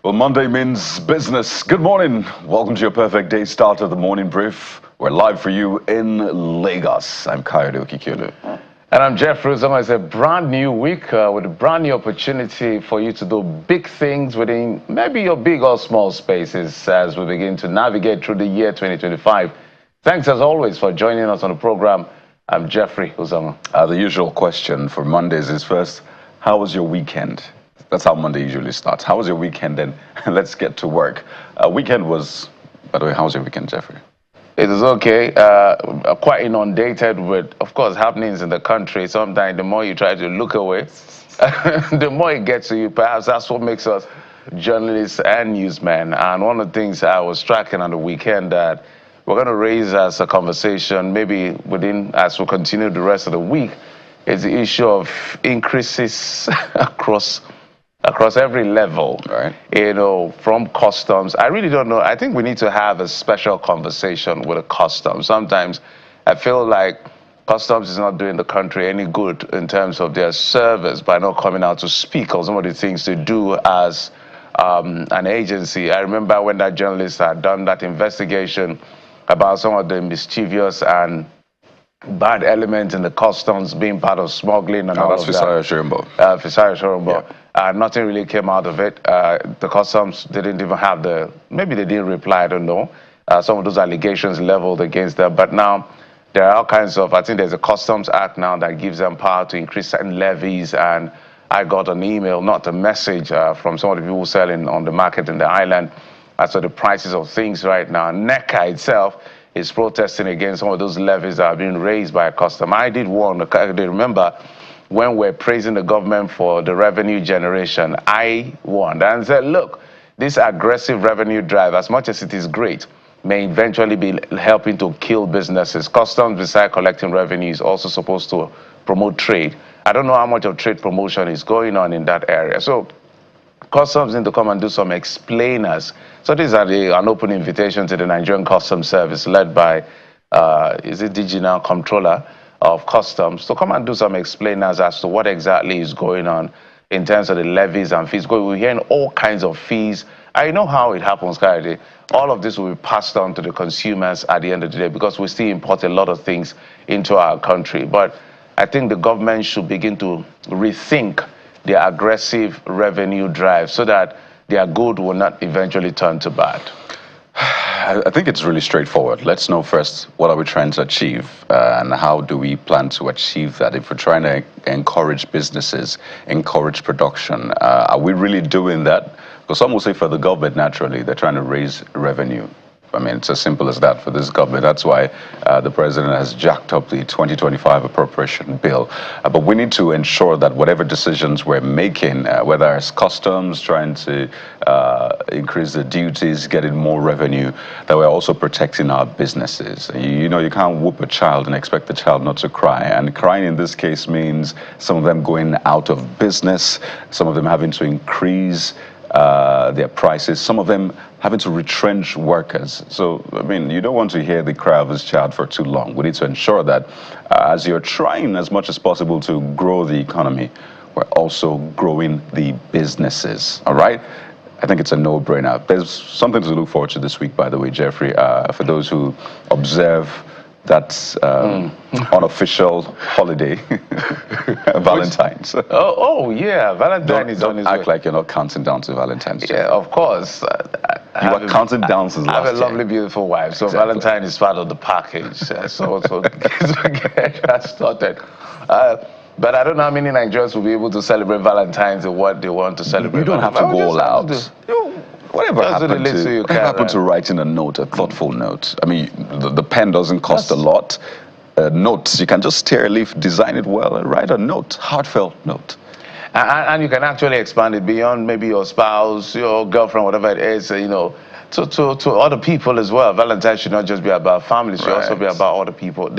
Well, Monday means business. Good morning. Welcome to your perfect day start of the morning brief. We're live for you in Lagos. I'm Kayode Okikulu. And I'm Jeff Ruzoma. It's a brand new week with a brand new opportunity for you to do big things within maybe your big or small spaces as we begin to navigate through the year 2025. Thanks as always for joining us on the program. I'm Jeffrey Uzama. The usual question for Mondays is first, how was your weekend? That's how Monday usually starts. How was your weekend? Then let's get to work. Weekend was, by the way, how was your weekend, Jeffrey? It is okay. Quite inundated with, of course, happenings in the country. Sometimes the more you try to look away, the more it gets to you. Perhaps that's what makes us journalists and newsmen. And one of the things I was tracking on the weekend that we're going to raise as a conversation, maybe as we continue the rest of the week, is the issue of increases across every level, right? From customs. I really don't know. I think we need to have a special conversation with the customs. Sometimes I feel like customs is not doing the country any good in terms of their service by not coming out to speak on some of the things they do as an agency. I remember when that journalist had done that investigation about some of the mischievous and bad elements in the customs being part of smuggling and all of that. Fisari Shorumbo. Nothing really came out of it. The customs didn't even have maybe they didn't reply, I don't know. Some of those allegations leveled against them. But now there are all kinds of, I think there's a Customs Act now that gives them power to increase certain levies. And I got an email, not a message, from some of the people selling on the market in the island as to the prices of things right now. NECA itself is protesting against some of those levies that are being raised by a custom. I did warn, they remember when we're praising the government for the revenue generation, I warned and said, look, this aggressive revenue drive, as much as it is great, may eventually be helping to kill businesses. Customs, besides collecting revenue, is also supposed to promote trade. I don't know how much of trade promotion is going on in that area. So customs need to come and do some explainers. So these are an open invitation to the Nigerian Customs Service led by, is it Digital Comptroller of Customs, to come and do some explainers as to what exactly is going on in terms of the levies and fees. Because we're hearing all kinds of fees. I know how it happens, Kayode. All of this will be passed on to the consumers at the end of the day because we still import a lot of things into our country. But I think the government should begin to rethink their aggressive revenue drive so that their good will not eventually turn to bad. I think it's really straightforward. Let's know first, what are we trying to achieve and how do we plan to achieve that? If we're trying to encourage businesses, encourage production, are we really doing that? Because some will say for the government, naturally, they're trying to raise revenue. I mean, it's as simple as that for this government. That's why the president has jacked up the 2025 appropriation bill. But we need to ensure that whatever decisions we're making, whether it's customs, trying to increase the duties, getting more revenue, that we're also protecting our businesses. You can't whoop a child and expect the child not to cry. And crying in this case means some of them going out of business, some of them having to increase their prices, some of them having to retrench workers. So, I mean, you don't want to hear the cry of this child for too long. We need to ensure that as you're trying as much as possible to grow the economy, we're also growing the businesses, all right? I think it's a no-brainer. There's something to look forward to this week, by the way, Jeffrey, for those who observe that unofficial holiday, Valentine's. Oh yeah, Valentine's is on his way. Don't act like you're not counting down to Valentine's. Yeah, of course. You are counting down since last year. I have a lovely, beautiful wife, so exactly. Valentine is part of the package. So get that started. But I don't know how many Nigerians will be able to celebrate Valentine's and what they want to celebrate. You don't have to go all out. Whatever happened to writing a note, a thoughtful note? I mean, the pen doesn't cost a lot. Notes, you can just tear a leaf, design it well, and write a note, heartfelt note. And you can actually expand it beyond maybe your spouse, your girlfriend, whatever it is, to other people as well. Valentine's should not just be about families, it should also be about other people.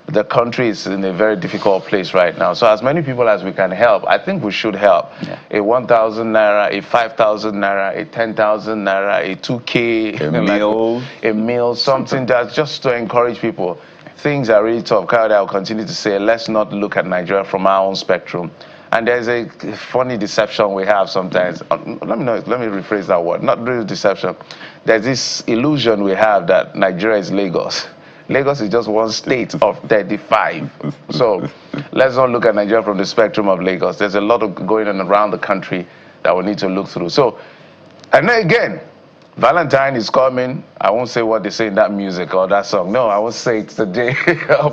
The country is in a very difficult place right now. So as many people as we can help, I think we should help. Yeah. A 1,000 naira, a 5,000 naira, a 10,000 naira, a 2K, a meal, something that's just to encourage people. Things are really tough. Kayode, I'll continue to say, let's not look at Nigeria from our own spectrum. And there's a funny deception we have sometimes. Let me rephrase that word. Not really deception. There's this illusion we have that Nigeria is Lagos. Lagos is just one state of 35. So let's not look at Nigeria from the spectrum of Lagos. There's a lot of going on around the country that we need to look through. So, and then again, Valentine is coming. I won't say what they say in that music or that song. No, I won't say it today.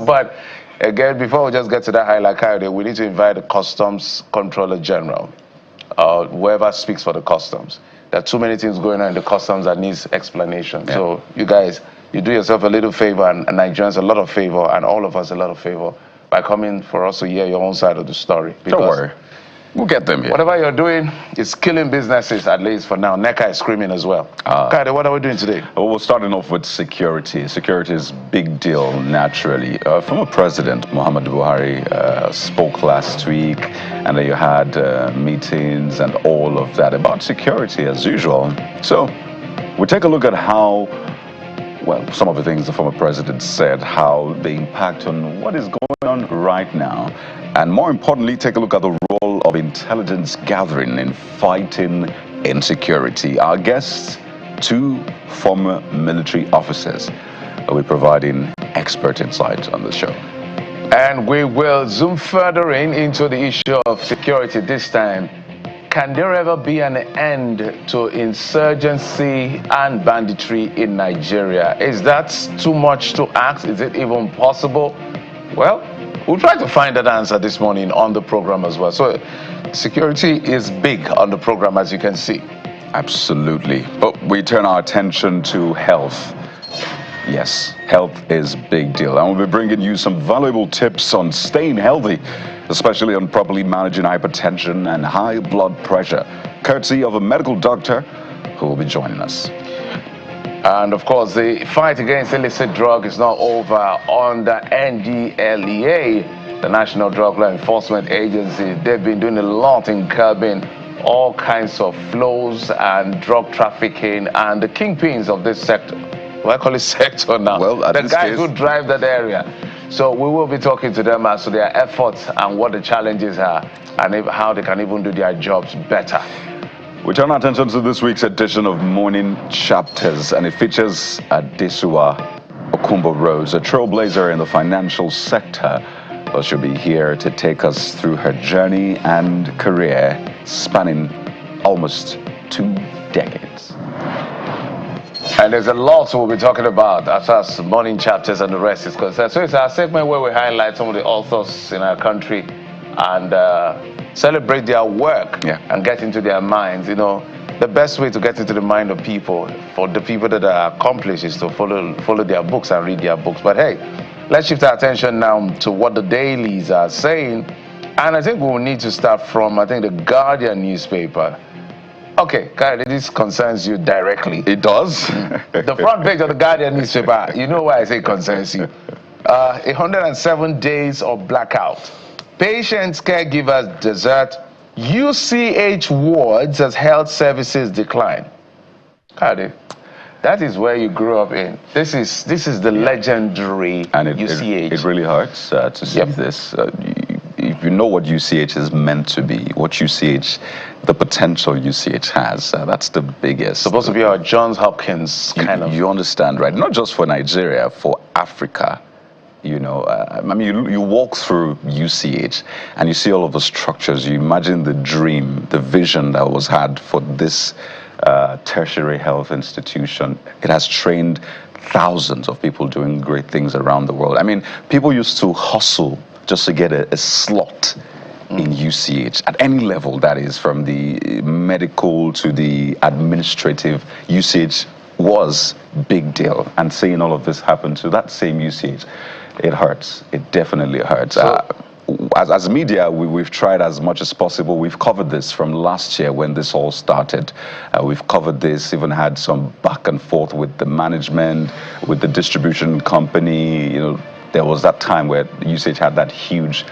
But again, before we just get to that highlight, we need to invite the Customs Controller General, whoever speaks for the Customs. There are too many things going on in the Customs that needs explanation. Yeah. So you guys, you do yourself a little favor and Nigerians a lot of favor and all of us a lot of favor by coming for us to hear your own side of the story. Don't worry. We'll get them here. Whatever you're doing is killing businesses, at least for now. NECA is screaming as well. Kade, what are we doing today? Well, we're starting off with security. Security is a big deal, naturally. Former President Muhammadu Buhari spoke last week, and then you had meetings and all of that about security as usual. So we'll take a look at how, well, some of the things the former president said, how they impact on what is going on right now. And more importantly, take a look at the role of intelligence gathering in fighting insecurity. Our guests, 2 former military officers, will be providing expert insights on the show. And we will zoom further into the issue of security this time. Can there ever be an end to insurgency and banditry in Nigeria? Is that too much to ask? Is it even possible? Well, we'll try to find that answer this morning on the program as well. So security is big on the program, as you can see. Absolutely. But we turn our attention to health. Yes, health is a big deal. And we'll be bringing you some valuable tips on staying healthy, especially on properly managing hypertension and high blood pressure, courtesy of a medical doctor who will be joining us. And of course, the fight against illicit drug is not over. Under NDLEA, the National Drug Law Enforcement Agency, they've been doing a lot in curbing all kinds of flows and drug trafficking and the kingpins of this sector. Well, I call it sector now. Well, the guys who drive that area. So we will be talking to them as to their efforts and what the challenges are and how they can even do their jobs better. We turn our attention to this week's edition of Morning Chapters, and it features Adesua Okumbo Rose, a trailblazer in the financial sector. Well, she'll be here to take us through her journey and career spanning almost 2 decades. And there's a lot we'll be talking about as far as Morning Chapters and the rest is concerned. So it's our segment where we highlight some of the authors in our country and celebrate their work and get into their minds. You know, the best way to get into the mind of people, for the people that are accomplished, is to follow their books and read their books. But hey, let's shift our attention now to what the dailies are saying. And I think we'll need to start from, I think, the Guardian newspaper. Okay, Kyle, this concerns you directly. It does? The front page of the Guardian newspaper, you know why I say concerns you. 107 days of blackout. Patients, caregivers desert UCH wards as health services decline. Kyle, that is where you grew up in. This is the legendary and UCH. It really hurts to see this. If you know what UCH is meant to be, what UCH, the potential UCH has, that's the biggest. Supposed to be our Johns Hopkins kind of. You understand, right? Not just for Nigeria, for Africa. You know, I mean, you walk through UCH and you see all of the structures. You imagine the dream, the vision that was had for this tertiary health institution. It has trained thousands of people doing great things around the world. I mean, people used to hustle just to get a slot in UCH at any level, that is, from the medical to the administrative. UCH was big deal, and seeing all of this happen to that same UCH, it hurts. It definitely hurts. So, as media, we've tried as much as possible. We've covered this from last year when this all started. We've covered this, even had some back and forth with the management, with the distribution company. You know, there was that time where UCH had that huge,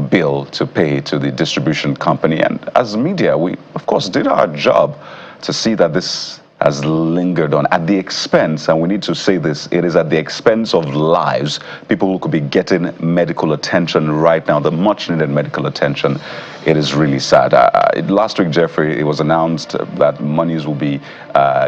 bill to pay to the distribution company. And as media, we, of course, did our job to see that this has lingered on at the expense, and we need to say this, it is at the expense of lives, people who could be getting medical attention right now, the much needed medical attention. It is really sad. Last week, Jeffrey, it was announced that monies will be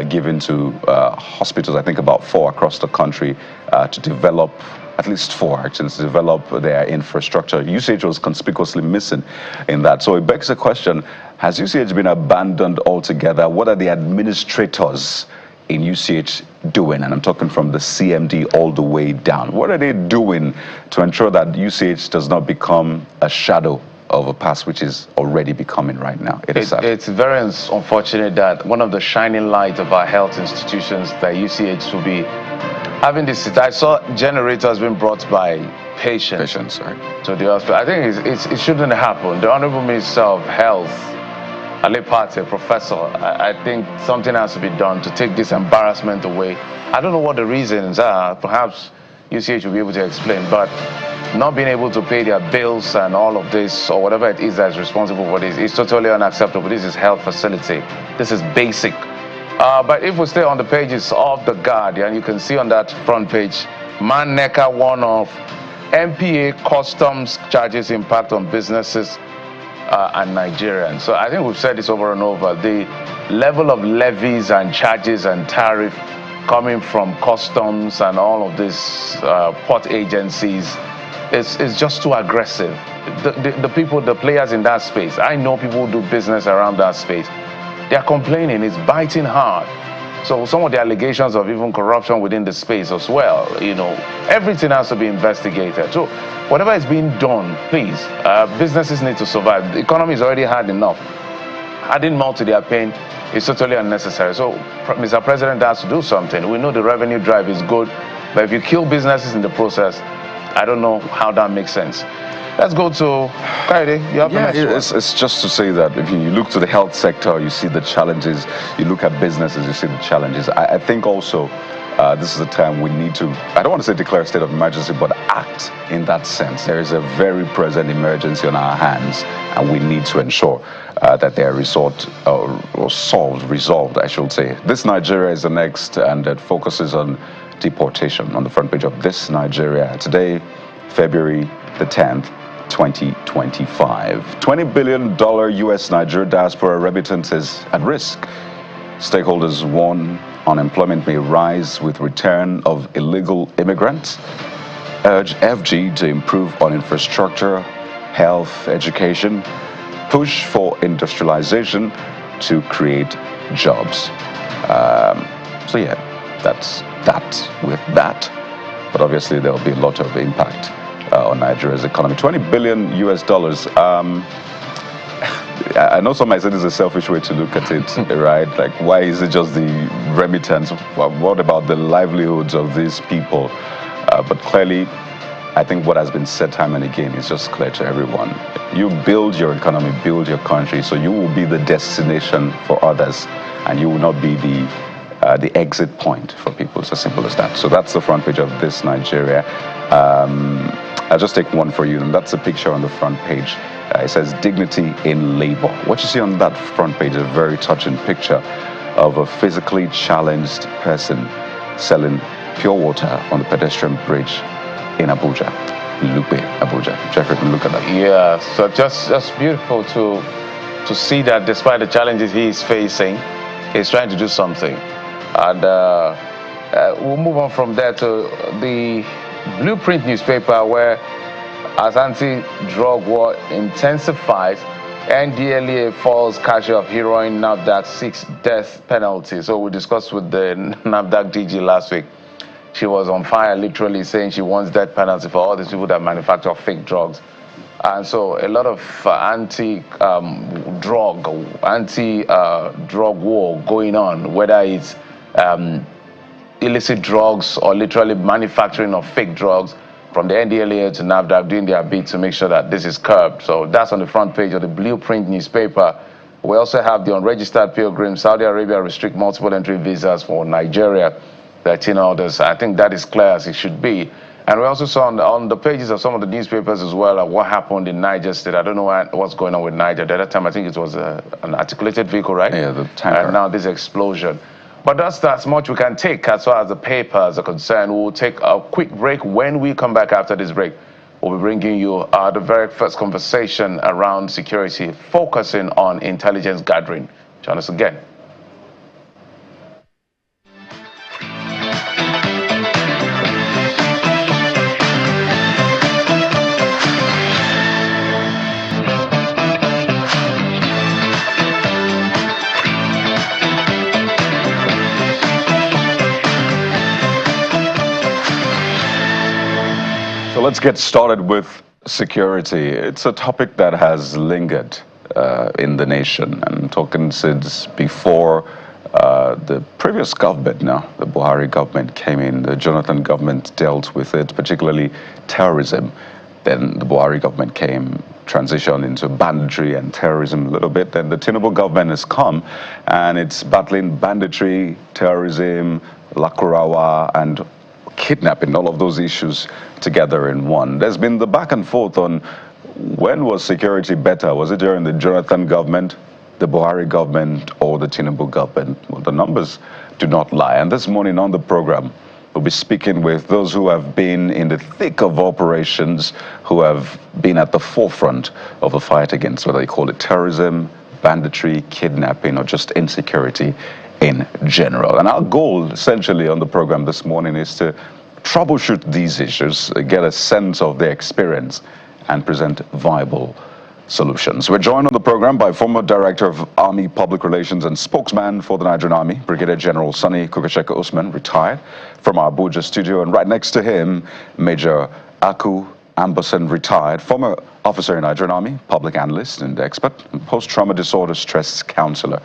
given to hospitals, I think about 4 across the country, to develop, at least 4 actually, to develop their infrastructure. UCH was conspicuously missing in that. So it begs the question, has UCH been abandoned altogether? What are the administrators in UCH doing? And I'm talking from the CMD all the way down. What are they doing to ensure that UCH does not become a shadow of a past which is already becoming right now? It's very unfortunate that one of the shining lights of our health institutions, that UCH, will be having this. I saw generators being brought by patients right, to the hospital. I think it shouldn't happen. The Honorable Minister of Health, Ali Pate, Professor, I think something has to be done to take this embarrassment away. I don't know what the reasons are. Perhaps UCH will be able to explain, but not being able to pay their bills and all of this, or whatever it is that's responsible for this, is totally unacceptable. This is health facility. This is basic. But if we stay on the pages of The Guardian, you can see on that front page, Man Necker one-off, MPA customs charges impact on businesses and Nigerians. So I think we've said this over and over. The level of levies and charges and tariff coming from customs and all of these port agencies is just too aggressive. The people, the players in that space, I know people who do business around that space, they're complaining, it's biting hard. So some of the allegations of even corruption within the space as well, you know, everything has to be investigated. So whatever is being done, please, businesses need to survive. The economy is already hard enough. Adding more to their pain is totally unnecessary. So Mr. President has to do something. We know the revenue drive is good, but if you kill businesses in the process, I don't know how that makes sense. Let's go to Kaide. You have the next one. It's just to say that if you look to the health sector, you see the challenges. You look at businesses, you see the challenges. I think also this is a time we need to, I don't want to say declare a state of emergency, but act in that sense. There is a very present emergency on our hands, and we need to ensure that they are resolved, I should say. This Nigeria is the next, and it focuses on deportation on the front page of This Nigeria. Today, February the 10th, 2025. $20 billion US Nigeria diaspora remittances at risk. Stakeholders warn unemployment may rise with return of illegal immigrants. Urge FG to improve on infrastructure, health, education. Push for industrialization to create jobs. So yeah, that's that with that. But obviously there will be a lot of impact on Nigeria's economy. $20 billion US. I know some might say this is a selfish way to look at it, right? Like, why is it just the remittance? What about the livelihoods of these people? But clearly, I think what has been said time and again is just clear to everyone. You build your economy, build your country, so you will be the destination for others, and you will not be the exit point for people. It's as simple as that. So that's the front page of This Nigeria. I'll just take one for you, and that's a picture on the front page. It says dignity in labor. What you see on that front page is a very touching picture of a physically challenged person selling pure water on the pedestrian bridge in Abuja, Lupe, Abuja. Jeffrey, look at that. Yeah, so just beautiful to see that despite the challenges he is facing, he's trying to do something. And we'll move on from there to the Blueprint newspaper, where as anti-drug war intensifies, NDLEA falls casual of heroin, NAFDAC seeks death penalty. So we discussed with the NAFDAC DG last week. She was on fire, literally saying she wants death penalty for all these people that manufacture fake drugs. And so a lot of anti-drug war going on, whether it's illicit drugs or literally manufacturing of fake drugs, from the NDLEA to NAFDAC doing their bit to make sure that this is curbed. So that's on the front page of the Blueprint newspaper. We also have the unregistered pilgrims. Saudi Arabia restrict multiple entry visas for Nigeria, 13 others. I think that is clear as it should be. And we also saw on the pages of some of the newspapers as well what happened in Niger State. I don't know what's going on with Niger. The other time I think it was an articulated vehicle, right? Yeah, the tanker. And now this explosion. But that's as much we can take as far as the papers are concerned. We'll take a quick break. When we come back after this break, we'll be bringing you the very first conversation around security, focusing on intelligence gathering. Join us again. So let's get started with security. It's a topic that has lingered in the nation, and talking since before the previous government. Now the Buhari government came in, the Jonathan government dealt with it, particularly terrorism. Then the Buhari government came, transitioned into banditry and terrorism a little bit. Then the Tinubu government has come, and it's battling banditry, terrorism, Lakurawa, and kidnapping, all of those issues together in one. There's been the back and forth on when was security better. Was it during the Jonathan government, the Buhari government, or the Tinubu government? Well, the numbers do not lie. And this morning on the program, we'll be speaking with those who have been in the thick of operations, who have been at the forefront of the fight against, whether you call it terrorism, banditry, kidnapping, or just insecurity in general. And our goal essentially on the program this morning is to troubleshoot these issues, get a sense of their experience, and present viable solutions. We're joined on the program by former Director of Army Public Relations and spokesman for the Nigerian Army, Brigadier General Sani Kukasheka Usman, retired, from our Abuja studio. And right next to him, Major Aku Amberson, retired, former officer in Nigerian Army, public analyst and expert, and post-trauma disorder stress counselor.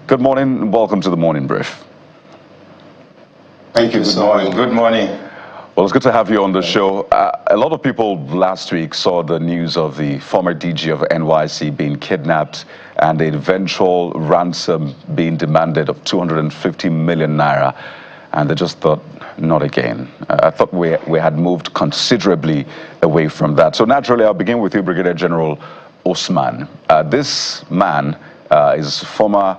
Good morning and welcome to the Morning Brief. Thank you. Good morning. Good morning. Well, it's good to have you on the show. A lot of people last week saw the news of the former DG of NYC being kidnapped and the eventual ransom being demanded of 250 million naira. And they just thought, not again. I thought we had moved considerably away from that. So naturally, I'll begin with you, Brigadier General Usman. This man is former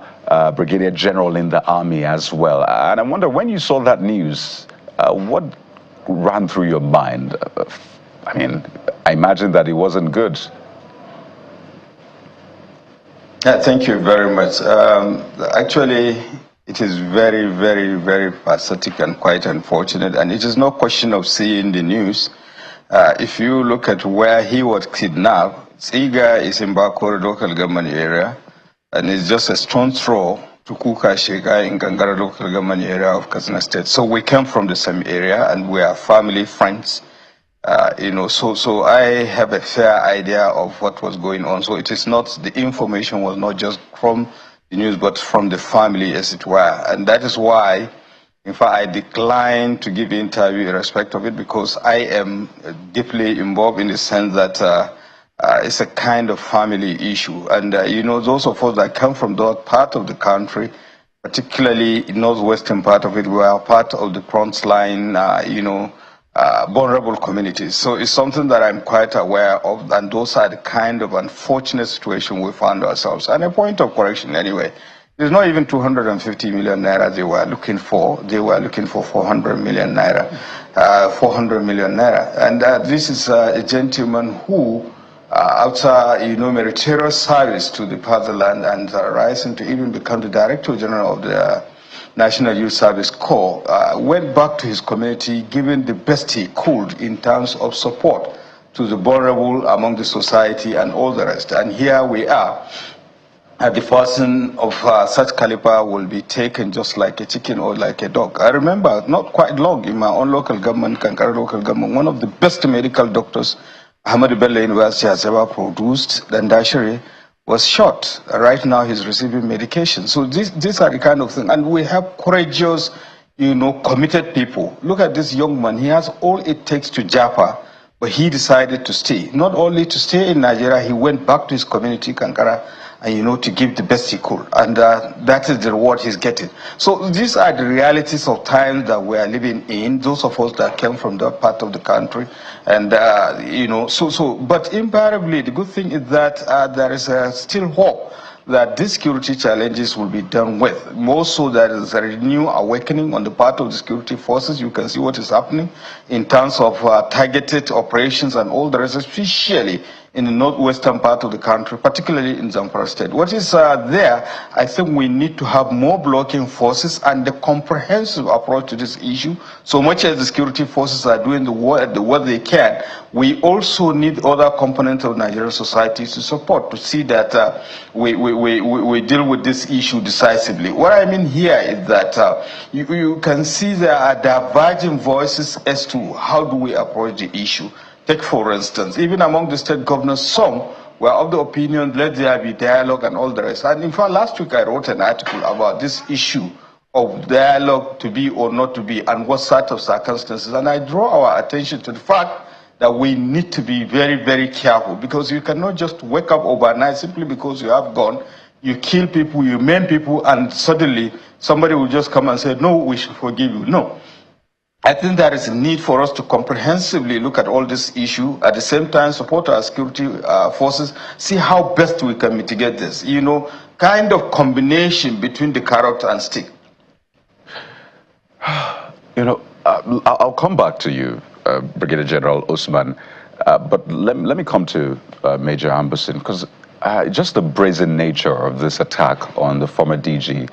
Brigadier General in the Army as well. And I wonder, when you saw that news, what ran through your mind? I mean, I imagine that it wasn't good. Thank you very much. Actually, it is very, very, very pathetic and quite unfortunate. And it is no question of seeing the news. If you look at where he was kidnapped, Tsiga is in Bakore local government area. And it's just a strong throw to Kuka Sheka in Gangara local government area of Katsina State. So we came from the same area and we are family, friends. So I have a fair idea of what was going on. So it is not, the information was not just from the news, but from the family, as it were. And that is why, in fact, I declined to give interview in respect of it, because I am deeply involved in the sense that it's a kind of family issue. And, those of us that come from that part of the country, particularly in northwestern part of it, we are part of the front line, vulnerable communities. So it's something that I'm quite aware of, and those are the kind of unfortunate situation we found ourselves. And a point of correction anyway, there's not even 250 million naira they were looking for. They were looking for 400 million naira. 400 million naira. And this is a gentleman who, after meritorious service to the fatherland and rising to even become the Director General of the National Youth Service Corps, went back to his community, giving the best he could in terms of support to the vulnerable among the society and all the rest. And here we are. The person of such caliber will be taken just like a chicken or like a dog. I remember not quite long in my own local government, Kankara local government, one of the best medical doctors Ahmadu Bello University has ever produced, Dandashiri, was shot. Right now he's receiving medication. So these are the kind of things. And we have courageous, committed people. Look at this young man. He has all it takes to Japa, but he decided to stay. Not only to stay in Nigeria, he went back to his community, Kankara, and to give the best he could. And that is the reward he's getting. So these are the realities of times that we are living in, those of us that came from that part of the country. And, but invariably, the good thing is that there is still hope. that these security challenges will be done with. More so that there's a renewed awakening on the part of the security forces. You can see what is happening in terms of targeted operations and all the rest, especially in the northwestern part of the country, particularly in Zamfara State. What is there, I think we need to have more blocking forces and a comprehensive approach to this issue. So much as the security forces are doing what they can, we also need other components of Nigerian society to support, to see that we deal with this issue decisively. What I mean here is that you can see there are diverging voices as to how do we approach the issue. Take, for instance, even among the state governors, some were of the opinion, let there be dialogue and all the rest. And in fact, last week I wrote an article about this issue of dialogue to be or not to be and what sort of circumstances. And I draw our attention to the fact that we need to be very, very careful, because you cannot just wake up overnight simply because you have gone, you kill people, you maim people, and suddenly somebody will just come and say, no, we should forgive you. No. I think there is a need for us to comprehensively look at all this issue, at the same time support our security forces, see how best we can mitigate this, kind of combination between the carrot and stick. I'll come back to you, Brigadier General Usman, but let me come to Major Amberson, because just the brazen nature of this attack on the former DG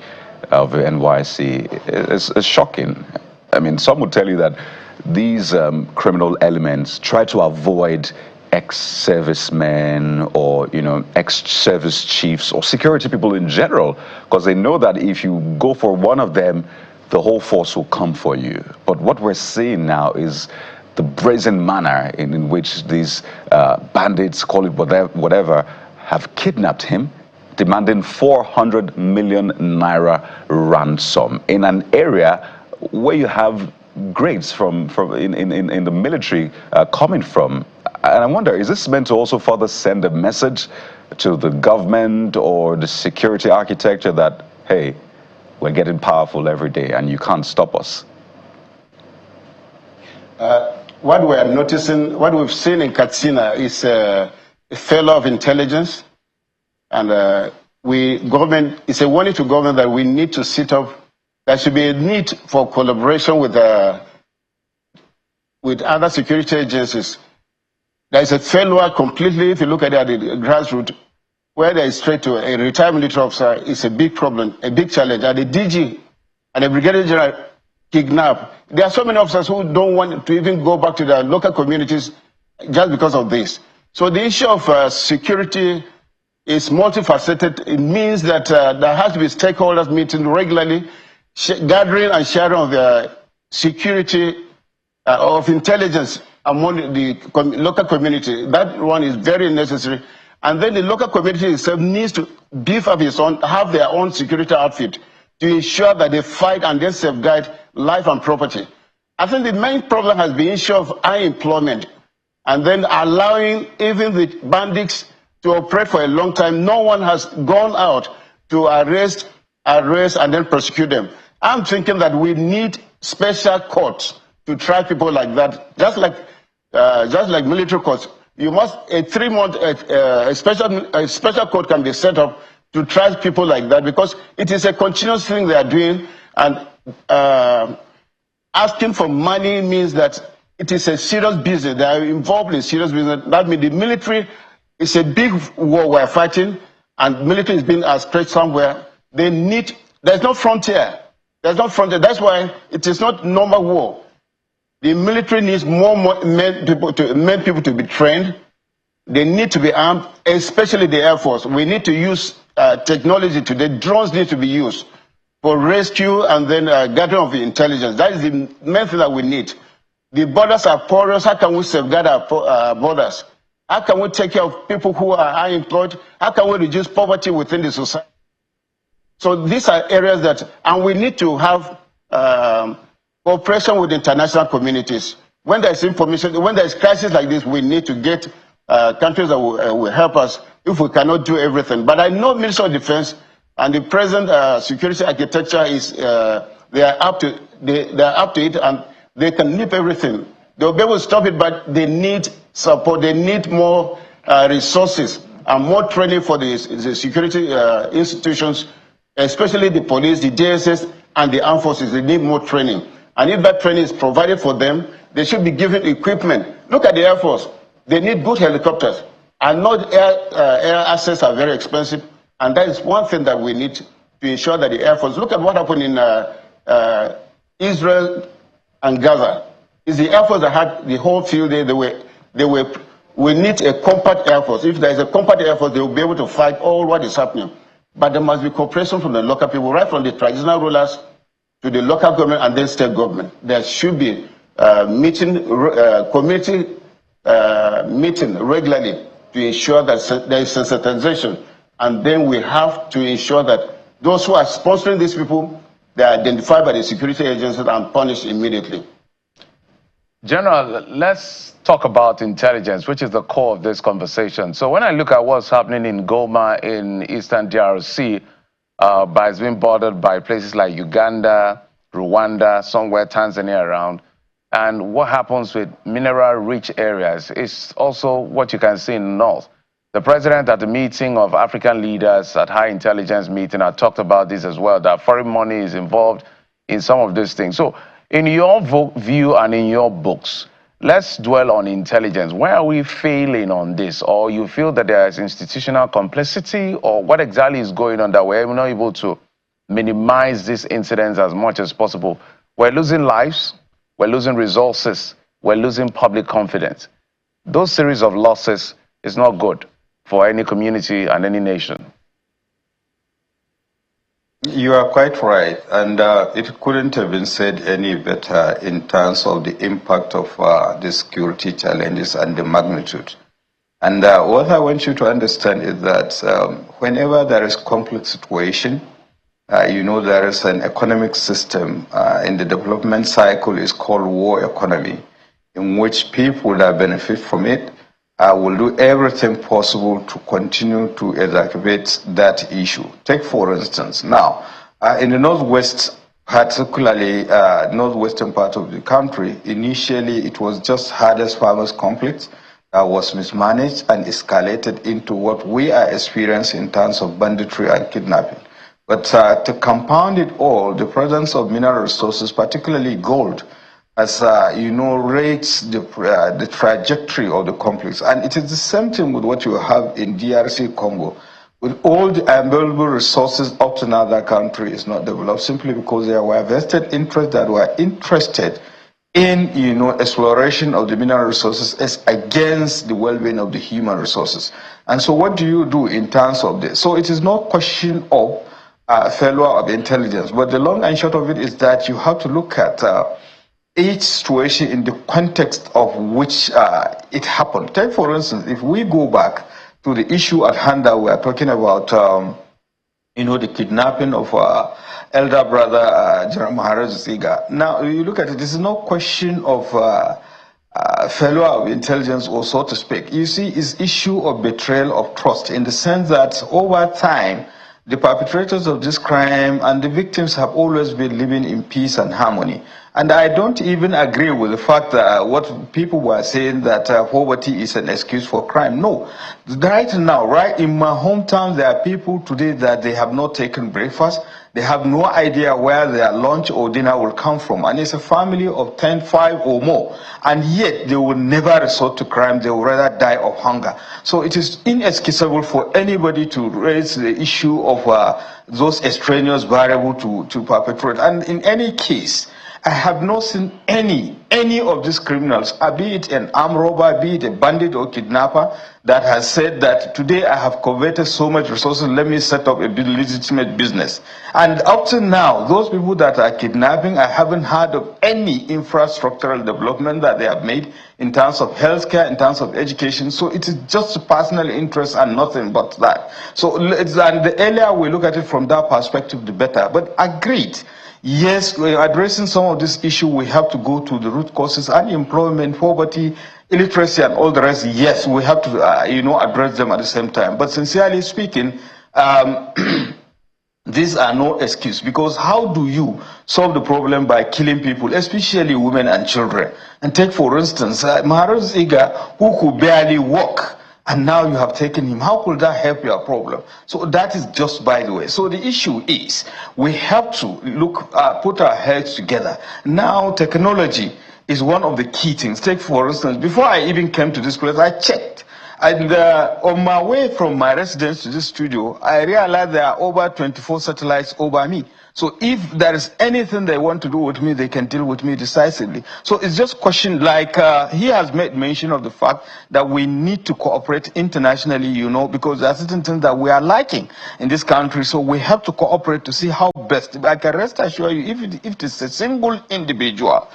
of the NYC is shocking. I mean, some would tell you that these criminal elements try to avoid ex-servicemen or, ex-service chiefs or security people in general, because they know that if you go for one of them, the whole force will come for you. But what we're seeing now is the brazen manner in which these bandits, call it whatever, have kidnapped him, demanding 400 million naira ransom in an area where you have grades from in the military coming from. And I wonder, is this meant to also further send a message to the government or the security architecture that, hey, we're getting powerful every day and you can't stop us? What we are noticing, what we've seen in Katsina is a failure of intelligence, and government, it's a warning to government that we need to sit up. There should be a need for collaboration with other security agencies. There is a failure completely, if you look at it at the grassroots, where there is straight to a retired military officer is a big problem, a big challenge. And the DG and the Brigadier General kidnap. There are so many officers who don't want to even go back to their local communities just because of this. So the issue of security is multifaceted. It means that there has to be stakeholders meeting regularly, gathering and sharing of the security of intelligence among the local community. That one is very necessary. And then the local community itself needs to beef up its own, have their own security outfit to ensure that they fight and then safeguard life and property. I think the main problem has been the issue of unemployment, and then allowing even the bandits to operate for a long time. No one has gone out to arrest and then prosecute them. I'm thinking that we need special courts to try people like that, just like military courts. You must a 3-month a special court can be set up to try people like that, because it is a continuous thing they are doing, and asking for money means that it is a serious business. They are involved in serious business. That means the military is a big war we're fighting, and military is being stretched somewhere. There's no frontier. There's no frontier. That's why it is not normal war. The military needs more men people to be trained. They need to be armed, especially the Air Force. We need to use technology today. Drones need to be used for rescue and then gathering of intelligence. That is the main thing that we need. The borders are porous. How can we safeguard our borders? How can we take care of people who are unemployed? How can we reduce poverty within the society? So these are areas that, and we need to have cooperation with international communities. When there's information, when there's crisis like this, we need to get countries that will help us if we cannot do everything. But I know Ministry of Defense and the present security architecture is they are up to it, and they can nip everything. They'll be able to stop it, but they need support. They need more resources and more training for the security institutions, especially the police, the DSS, and the armed forces. They need more training. And if that training is provided for them, they should be given equipment. Look at the Air Force. They need good helicopters. I know air assets are very expensive, and that is one thing that we need to ensure that the Air Force. Look at what happened in Israel and Gaza. It's the Air Force that had the whole field there. We need a compact Air Force. If there is a compact Air Force, they will be able to fight all what is happening. But there must be cooperation from the local people, right from the traditional rulers to the local government and then state government. There should be community meeting regularly to ensure that there is sensitization. And then we have to ensure that those who are sponsoring these people, they are identified by the security agencies and punished immediately. General, let's talk about intelligence, which is the core of this conversation. So when I look at what's happening in Goma in eastern DRC, it's been bordered by places like Uganda, Rwanda, somewhere Tanzania around, and what happens with mineral-rich areas is also what you can see in the north. The president at the meeting of African leaders at high intelligence meeting had talked about this as well, that foreign money is involved in some of these things. So in your view and in your books, let's dwell on intelligence. Where are we failing on this? Or you feel that there is institutional complicity, or what exactly is going on that we're not able to minimize these incidents as much as possible? We're losing lives, we're losing resources, we're losing public confidence. Those series of losses is not good for any community and any nation. You are quite right, and it couldn't have been said any better in terms of the impact of the security challenges and the magnitude. And what I want you to understand is that whenever there is complex situation, you know, there is an economic system in the development cycle is called war economy, in which people that benefit from it will do everything possible to continue to exacerbate that issue. Take, for instance, now, in the northwest, particularly northwestern part of the country, initially it was just hardest farmers conflict that was mismanaged and escalated into what we are experiencing in terms of banditry and kidnapping. But to compound it all, the presence of mineral resources, particularly gold, as you know, rates the trajectory of the conflicts. And it is the same thing with what you have in DRC Congo. With all the available resources up to now, that country is not developed simply because there were vested interests that were interested in, you know, exploration of the mineral resources as against the well-being of the human resources. And so what do you do in terms of this? So it is not a question of failure of intelligence, but the long and short of it is that you have to look at each situation in the context of which it happened. Take, for instance, if we go back to the issue at hand that we are talking about, you know, the kidnapping of elder brother General Maharaj Ziga. Now, you look at it, this is no question of failure of intelligence, or so to speak. You see, it's issue of betrayal of trust, in the sense that over time, the perpetrators of this crime and the victims have always been living in peace and harmony. And I don't even agree with the fact that what people were saying, that poverty is an excuse for crime. No. Right now, right in my hometown, there are people today that they have not taken breakfast. They have no idea where their lunch or dinner will come from. And it's a family of 10, 5 or more. And yet they will never resort to crime. They will rather die of hunger. So it is inexcusable for anybody to raise the issue of those extraneous variables to perpetrate. And in any case, I have not seen any of these criminals, be it an armed robber, be it a bandit or kidnapper, that has said that today I have coveted so much resources, let me set up a legitimate business. And up to now, those people that are kidnapping, I haven't heard of any infrastructural development that they have made in terms of healthcare, in terms of education. So it is just personal interest and nothing but that. So and the earlier we look at it from that perspective, the better. But agreed. Yes, we're addressing some of this issue. We have to go to the root causes: unemployment, poverty, illiteracy, and all the rest. Yes, we have to, you know, address them at the same time. But sincerely speaking, these are no excuse, because how do you solve the problem by killing people, especially women and children? And take, for instance, Maharaj Ziga, who could barely walk, and now you have taken him. How could that help your problem? So that is just by the way. So the issue is we have to put our heads together. Now technology is one of the key things. Take for instance, before I even came to this place, I checked. And on my way from my residence to this studio, I realized there are over 24 satellites over me. So if there is anything they want to do with me, they can deal with me decisively. So it's just question like he has made mention of the fact that we need to cooperate internationally, you know, because there are certain things that we are lacking in this country. So we have to cooperate to see how best. I can rest assure you, if it is a single individual,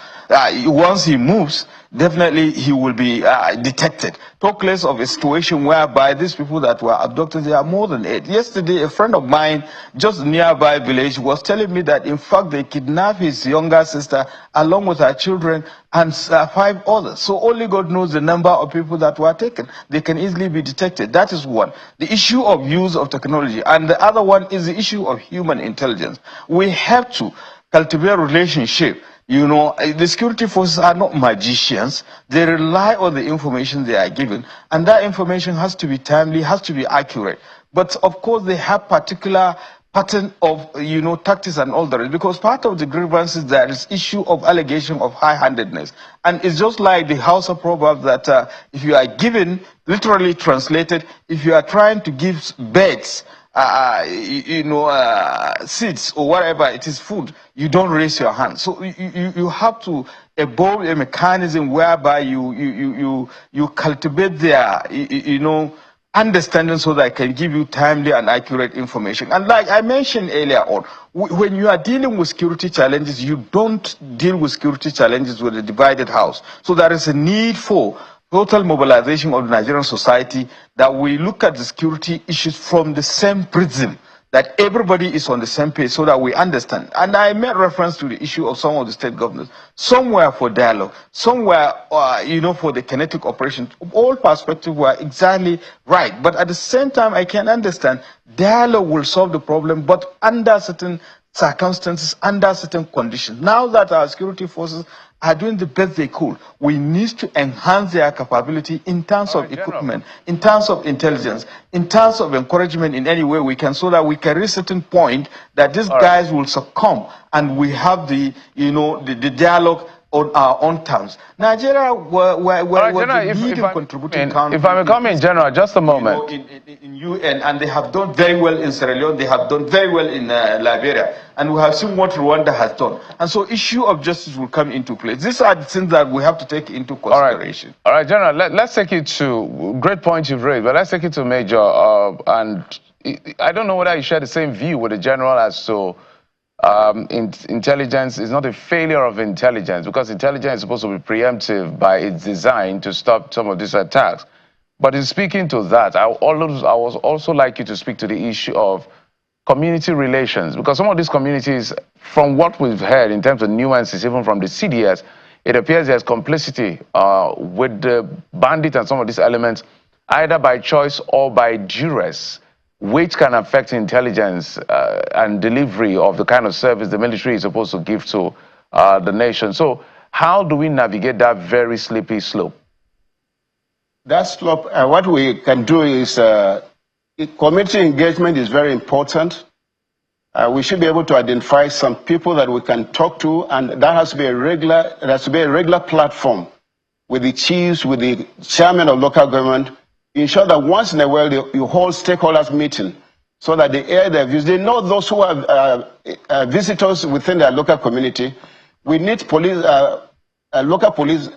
once he moves, definitely he will be detected. Talk less of a situation whereby these people that were abducted, they are more than 8. Yesterday, a friend of mine just nearby village was telling me that in fact they kidnapped his younger sister along with her children and 5 others. So only God knows the number of people that were taken. They can easily be detected. That is one. The issue of use of technology. And the other one is the issue of human intelligence. We have to cultivate relationship. You know, the security forces are not magicians. They rely on the information they are given. And that information has to be timely, has to be accurate. But of course, they have particular pattern of, you know, tactics and all the rest. Because part of the grievances, there is issue of allegation of high-handedness. And it's just like the Hausa proverb that if you are given, literally translated, if you are trying to give birds, seeds or whatever it is, food, you don't raise your hand. So you have to evolve a mechanism whereby you cultivate their understanding so that I can give you timely and accurate information. And like I mentioned earlier on, when you are dealing with security challenges, you don't deal with security challenges with a divided house. So there is a need for total mobilization of the Nigerian society, that we look at the security issues from the same prism, that everybody is on the same page so that we understand. And I made reference to the issue of some of the state governors, somewhere for dialogue, somewhere, for the kinetic operation. All perspectives were exactly right. But at the same time, I can understand dialogue will solve the problem, but under certain circumstances, under certain conditions. Now that our security forces are doing the best they could, we need to enhance their capability in terms of equipment, in terms of intelligence, in terms of encouragement in any way we can, so that we can reach a certain point that these guys will succumb and we have the dialogue on our own terms. Nigeria were the leading contributing country. If I may come in, General, just a moment. In UN, and they have done very well in Sierra Leone, they have done very well in Liberia, and we have seen what Rwanda has done. And so issue of justice will come into play. These are the things that we have to take into consideration. All right, General, let's take it to, great point you've raised, but let's take it to Major. And I don't know whether you share the same view with the General as to intelligence is not a failure of intelligence, because intelligence is supposed to be preemptive by its design to stop some of these attacks. But in speaking to that, I would also like you to speak to the issue of community relations, because some of these communities, from what we've heard in terms of nuances, even from the CDS, it appears there's complicity with the bandit and some of these elements, either by choice or by duress, which can affect intelligence and delivery of the kind of service the military is supposed to give to the nation. So how do we navigate that very slippery slope? That slope, what we can do is, community engagement is very important. We should be able to identify some people that we can talk to, and that has to be a regular platform with the chiefs, with the chairman of local government. Ensure that once in a while you hold stakeholders meeting so that they air their views. They know those who are visitors within their local community. We need police, local police,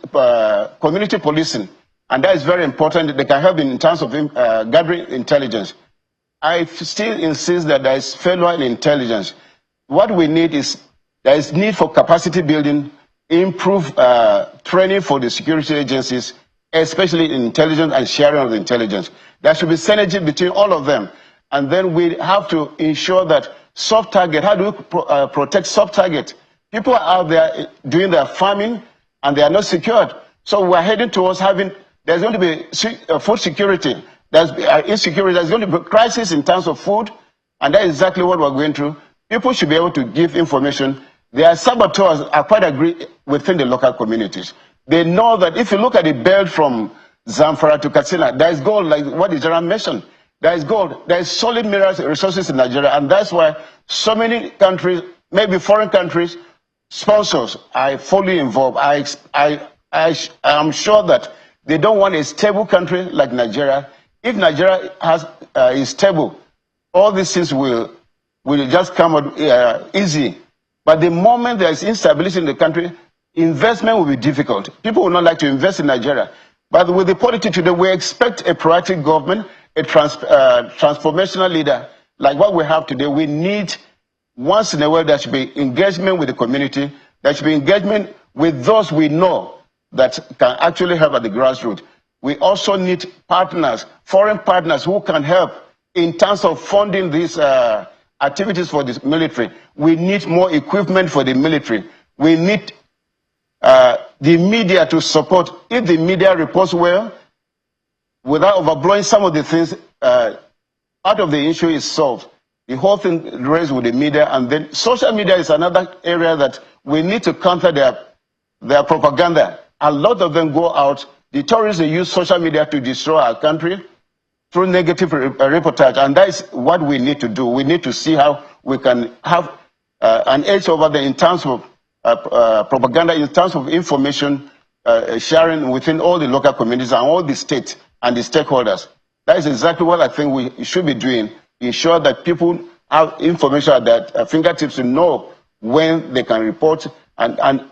community policing, and that is very important. They can help in terms of gathering intelligence. I still insist that there is failure in intelligence. What we need is, there is need for capacity building, improve training for the security agencies, especially in intelligence and sharing of the intelligence. There should be synergy between all of them. And then we have to ensure that soft target, how do we protect soft target? People are out there doing their farming and they are not secured. So we're heading towards there's going to be food security. There's insecurity, there's going to be crisis in terms of food. And that is exactly what we're going through. People should be able to give information. Their saboteurs are quite agreed within the local communities. They know that if you look at the belt from Zamfara to Katsina. There is gold, like what the general mentioned. There is gold. There is solid mineral resources in Nigeria, and that's why so many countries, maybe foreign countries, sponsors are fully involved. I'm sure that they don't want a stable country like Nigeria. If Nigeria is stable, all these things will just come out easy. But the moment there is instability in the country, investment will be difficult. People will not like to invest in Nigeria. But with the politics today, we expect a proactive government, a transformational leader like what we have today. We need, once in a while, there should be engagement with the community. There should be engagement with those we know that can actually help at the grassroots. We also need partners, foreign partners who can help in terms of funding these activities for the military. We need more equipment for the military. We need the media to support. If the media reports well, without overblowing some of the things, part of the issue is solved. The whole thing raised with the media, and then social media is another area that we need to counter their propaganda. A lot of them go out. The terrorists use social media to destroy our country through negative reportage, and that is what we need to do. We need to see how we can have an edge over there in terms of propaganda, in terms of information sharing within all the local communities and all the states and the stakeholders. That is exactly what I think we should be doing. Ensure that people have information at their fingertips to know when they can report. And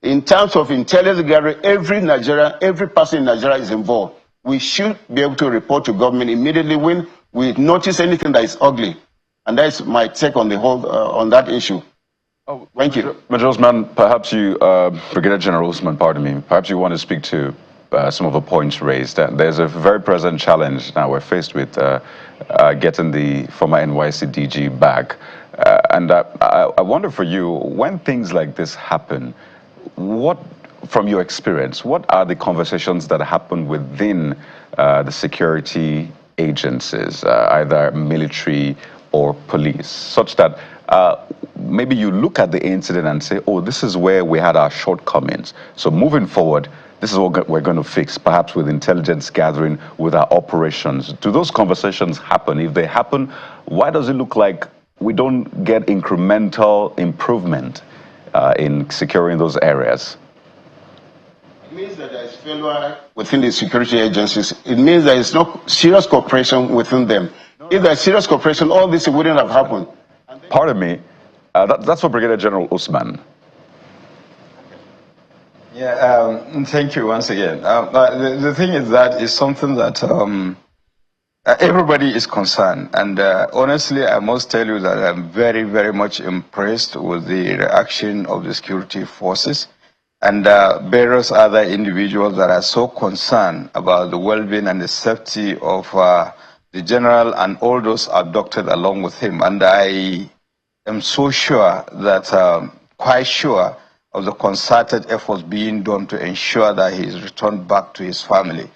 in terms of intelligence gathering, every person in Nigeria is involved. We should be able to report to government immediately when we notice anything that is ugly. And that is my take on the whole on that issue. Oh, thank you. Major Osman, perhaps you, Brigadier General Osman, pardon me, perhaps you want to speak to some of the points raised. There's a very present challenge now we're faced with getting the former NYC DG back. And I wonder for you, when things like this happen, from your experience, what are the conversations that happen within the security agencies, either military or police, such that maybe you look at the incident and say, oh, this is where we had our shortcomings. So moving forward, this is what we're going to fix, perhaps with intelligence gathering, with our operations. Do those conversations happen? If they happen, why does it look like we don't get incremental improvement in securing those areas? It means that there is failure within the security agencies. It means there is no serious cooperation within them. If there is serious cooperation, all this wouldn't have happened. Pardon me, that's for Brigadier General Usman. Yeah, thank you once again. The thing is that it's something that everybody is concerned. And honestly, I must tell you that I'm very, very much impressed with the reaction of the security forces and various other individuals that are so concerned about the well-being and the safety of the general and all those abducted along with him. And I am so sure that, quite sure, of the concerted efforts being done to ensure that he is returned back to his family.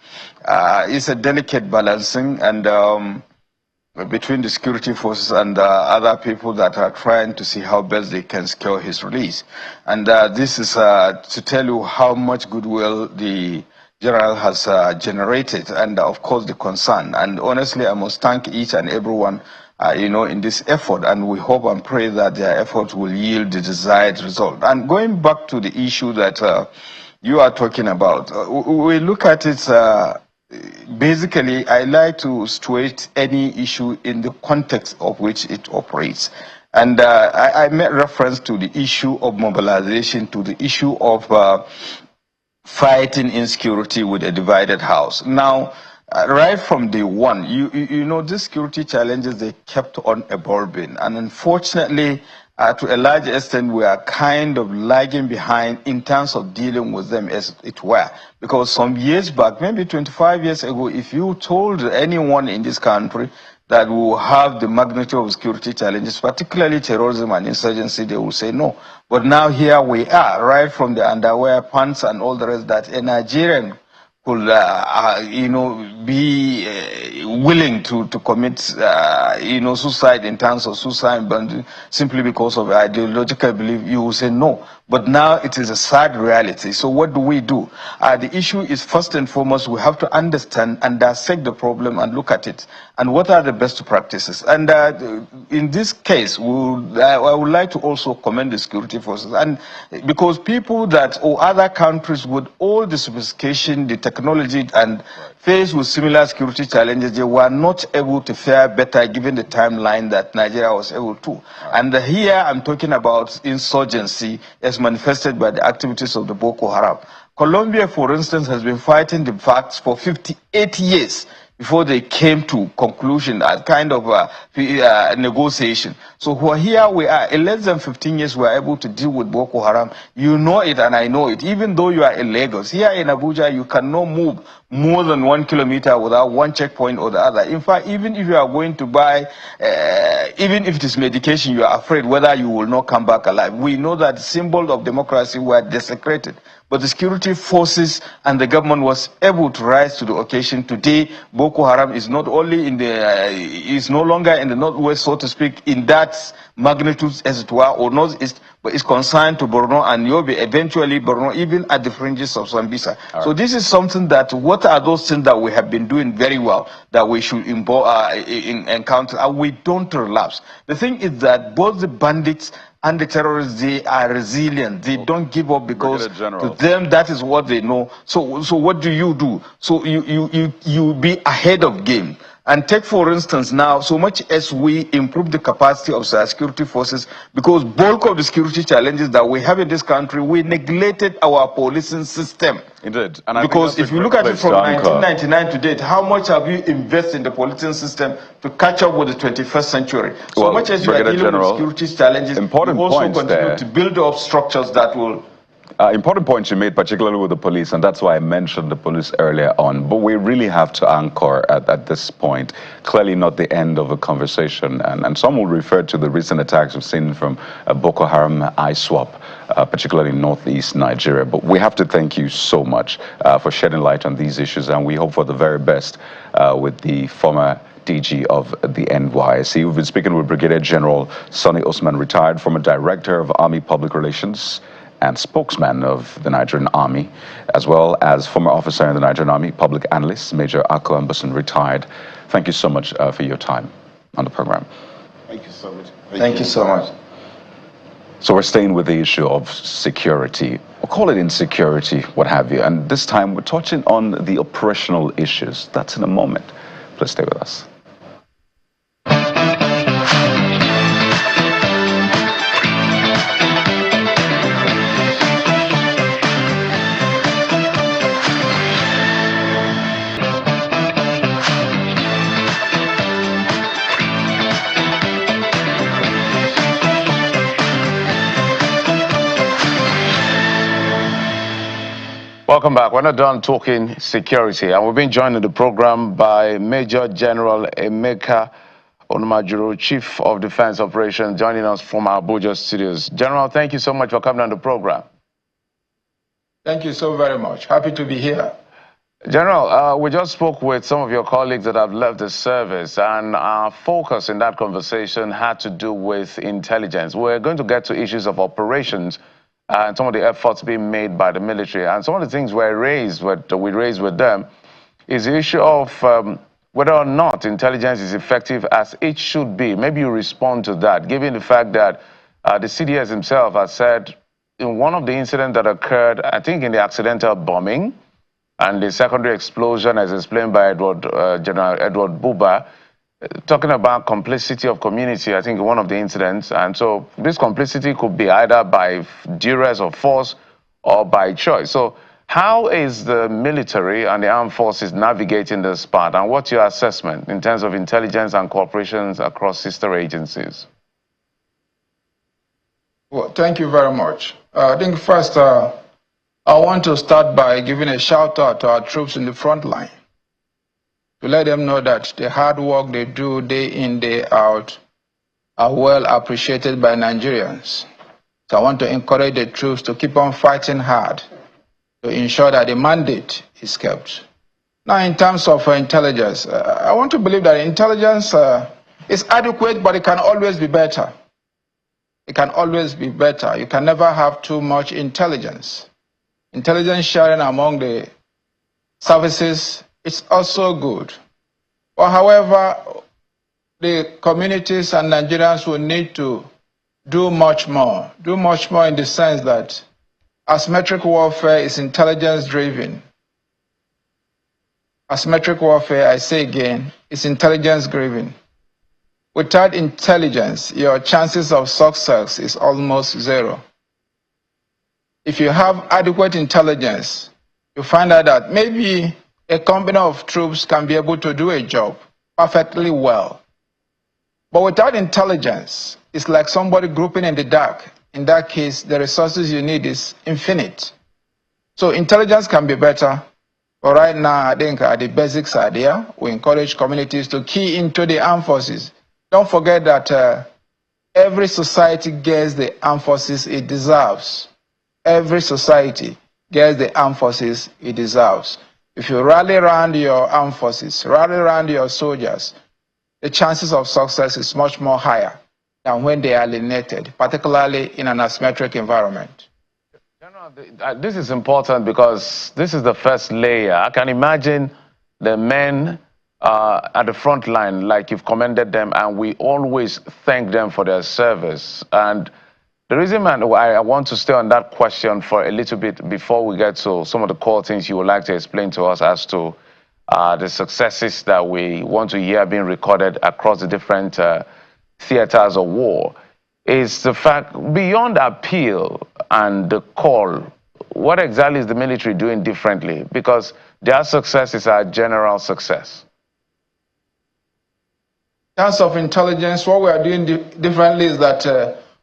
It's a delicate balancing and between the security forces and other people that are trying to see how best they can secure his release. And this is to tell you how much goodwill the general has generated and of course the concern. And honestly, I must thank each and everyone in this effort, and we hope and pray that their efforts will yield the desired result. And going back to the issue that you are talking about, we look at it, basically, I like to situate any issue in the context of which it operates. And I made reference to the issue of mobilization, to the issue of fighting insecurity with a divided house. Now, right from day one, you know, these security challenges, they kept on evolving. And unfortunately, to a large extent, we are kind of lagging behind in terms of dealing with them as it were. Because some years back, maybe 25 years ago, if you told anyone in this country that we will have the magnitude of security challenges, particularly terrorism and insurgency, they will say no. But now here we are, right from the underwear, pants, and all the rest, that a Nigerian could, be willing to commit, suicide in terms of suicide, but simply because of ideological belief, you will say no. But now it is a sad reality. So what do we do? The issue is, first and foremost, we have to understand and dissect the problem and look at it. And what are the best practices? And in this case, I would like to also commend the security forces. And because people or other countries with all the sophistication, the technology, and faced with similar security challenges, they were not able to fare better given the timeline that Nigeria was able to. And here I'm talking about insurgency as manifested by the activities of the Boko Haram. Colombia, for instance, has been fighting the facts for 58 years before they came to conclusion, a kind of negotiation. So here we are, in less than 15 years, we are able to deal with Boko Haram. You know it and I know it, even though you are in Lagos. Here in Abuja, you cannot move more than 1 kilometer without one checkpoint or the other. In fact, even if you are going to buy, even if it is medication, you are afraid whether you will not come back alive. We know that symbols of democracy were desecrated. But the security forces and the government was able to rise to the occasion. Today, Boko Haram is not only is no longer in the northwest, so to speak, in that magnitude as it were, or northeast, but is consigned to Borno and Yobe, eventually Borno, even at the fringes of Sambisa. Right. So this is something that, what are those things that we have been doing very well that we should encounter, and we don't relapse. The thing is that both the bandits and the terrorists, they are resilient. They don't give up because to them that is what they know. So what do? So you be ahead of game. And take, for instance, now, so much as we improve the capacity of our security forces, because bulk of the security challenges that we have in this country, we neglected our policing system. Indeed. And because if you look at it from 1999 to date, how much have you invested in the policing system to catch up with the 21st century? So much as you are dealing with security challenges, you also continue to build up structures that will... important points you made, particularly with the police, and that's why I mentioned the police earlier on. But we really have to anchor at this point. Clearly not the end of a conversation. And some will refer to the recent attacks we've seen from Boko Haram, ISWAP, particularly in northeast Nigeria. But we have to thank you so much for shedding light on these issues, and we hope for the very best with the former DG of the NYSC. We've been speaking with Brigadier General Sonny Osman, retired former Director of Army Public Relations and spokesman of the Nigerian Army, as well as former officer in the Nigerian Army, public analyst, Major Ako Amboson, retired. Thank you so much for your time on the program. Thank you so much. Thank you so much. So we're staying with the issue of security. We'll call it insecurity, what have you. And this time we're touching on the operational issues. That's in a moment. Please stay with us. Welcome back. We're not done talking security, and we've been joined in the program by Major General Emeka Onumajuru, Chief of Defense Operations, joining us from our Abuja studios. General, thank you so much for coming on the program. Thank you so very much. Happy to be here. General, we just spoke with some of your colleagues that have left the service, and our focus in that conversation had to do with intelligence. We're going to get to issues of operations and some of the efforts being made by the military. And some of the things we raised with them is the issue of whether or not intelligence is effective as it should be. Maybe you respond to that, given the fact that the CDS himself has said in one of the incidents that occurred, I think in the accidental bombing and the secondary explosion, as explained by General Edward Buba, talking about complicity of community, I think, in one of the incidents. And so this complicity could be either by duress or force or by choice. So how is the military and the armed forces navigating this part? And what's your assessment in terms of intelligence and cooperations across sister agencies? Well, thank you very much. I think first, I want to start by giving a shout out to our troops in the front line, to let them know that the hard work they do day in, day out are well appreciated by Nigerians. So I want to encourage the troops to keep on fighting hard, to ensure that the mandate is kept. Now, in terms of intelligence, I want to believe that intelligence is adequate, but it can always be better. It can always be better. You can never have too much intelligence. Intelligence sharing among the services is also good. But however, the communities and Nigerians will need to do much more. Do much more in the sense that asymmetric warfare is intelligence-driven. Asymmetric warfare, I say again, is intelligence-driven. Without intelligence, your chances of success is almost zero. If you have adequate intelligence, you find out that maybe a company of troops can be able to do a job perfectly well. But without intelligence, it's like somebody groping in the dark. In that case, the resources you need is infinite. So intelligence can be better. But right now, I think the basics are there. We encourage communities to key into the armed forces. Don't forget that every society gets the armed forces it deserves. Every society gets the armed forces it deserves. If you rally around your armed forces, rally around your soldiers, the chances of success is much more higher than when they are alienated, particularly in an asymmetric environment. General, this is important because this is the first layer. I can imagine the men at the front line, like you've commended them, and we always thank them for their service. And the reason why I want to stay on that question for a little bit before we get to some of the core things you would like to explain to us as to the successes that we want to hear being recorded across the different theaters of war is the fact, beyond appeal and the call, what exactly is the military doing differently? Because their success is our general success. In terms of intelligence, what we are doing differently is that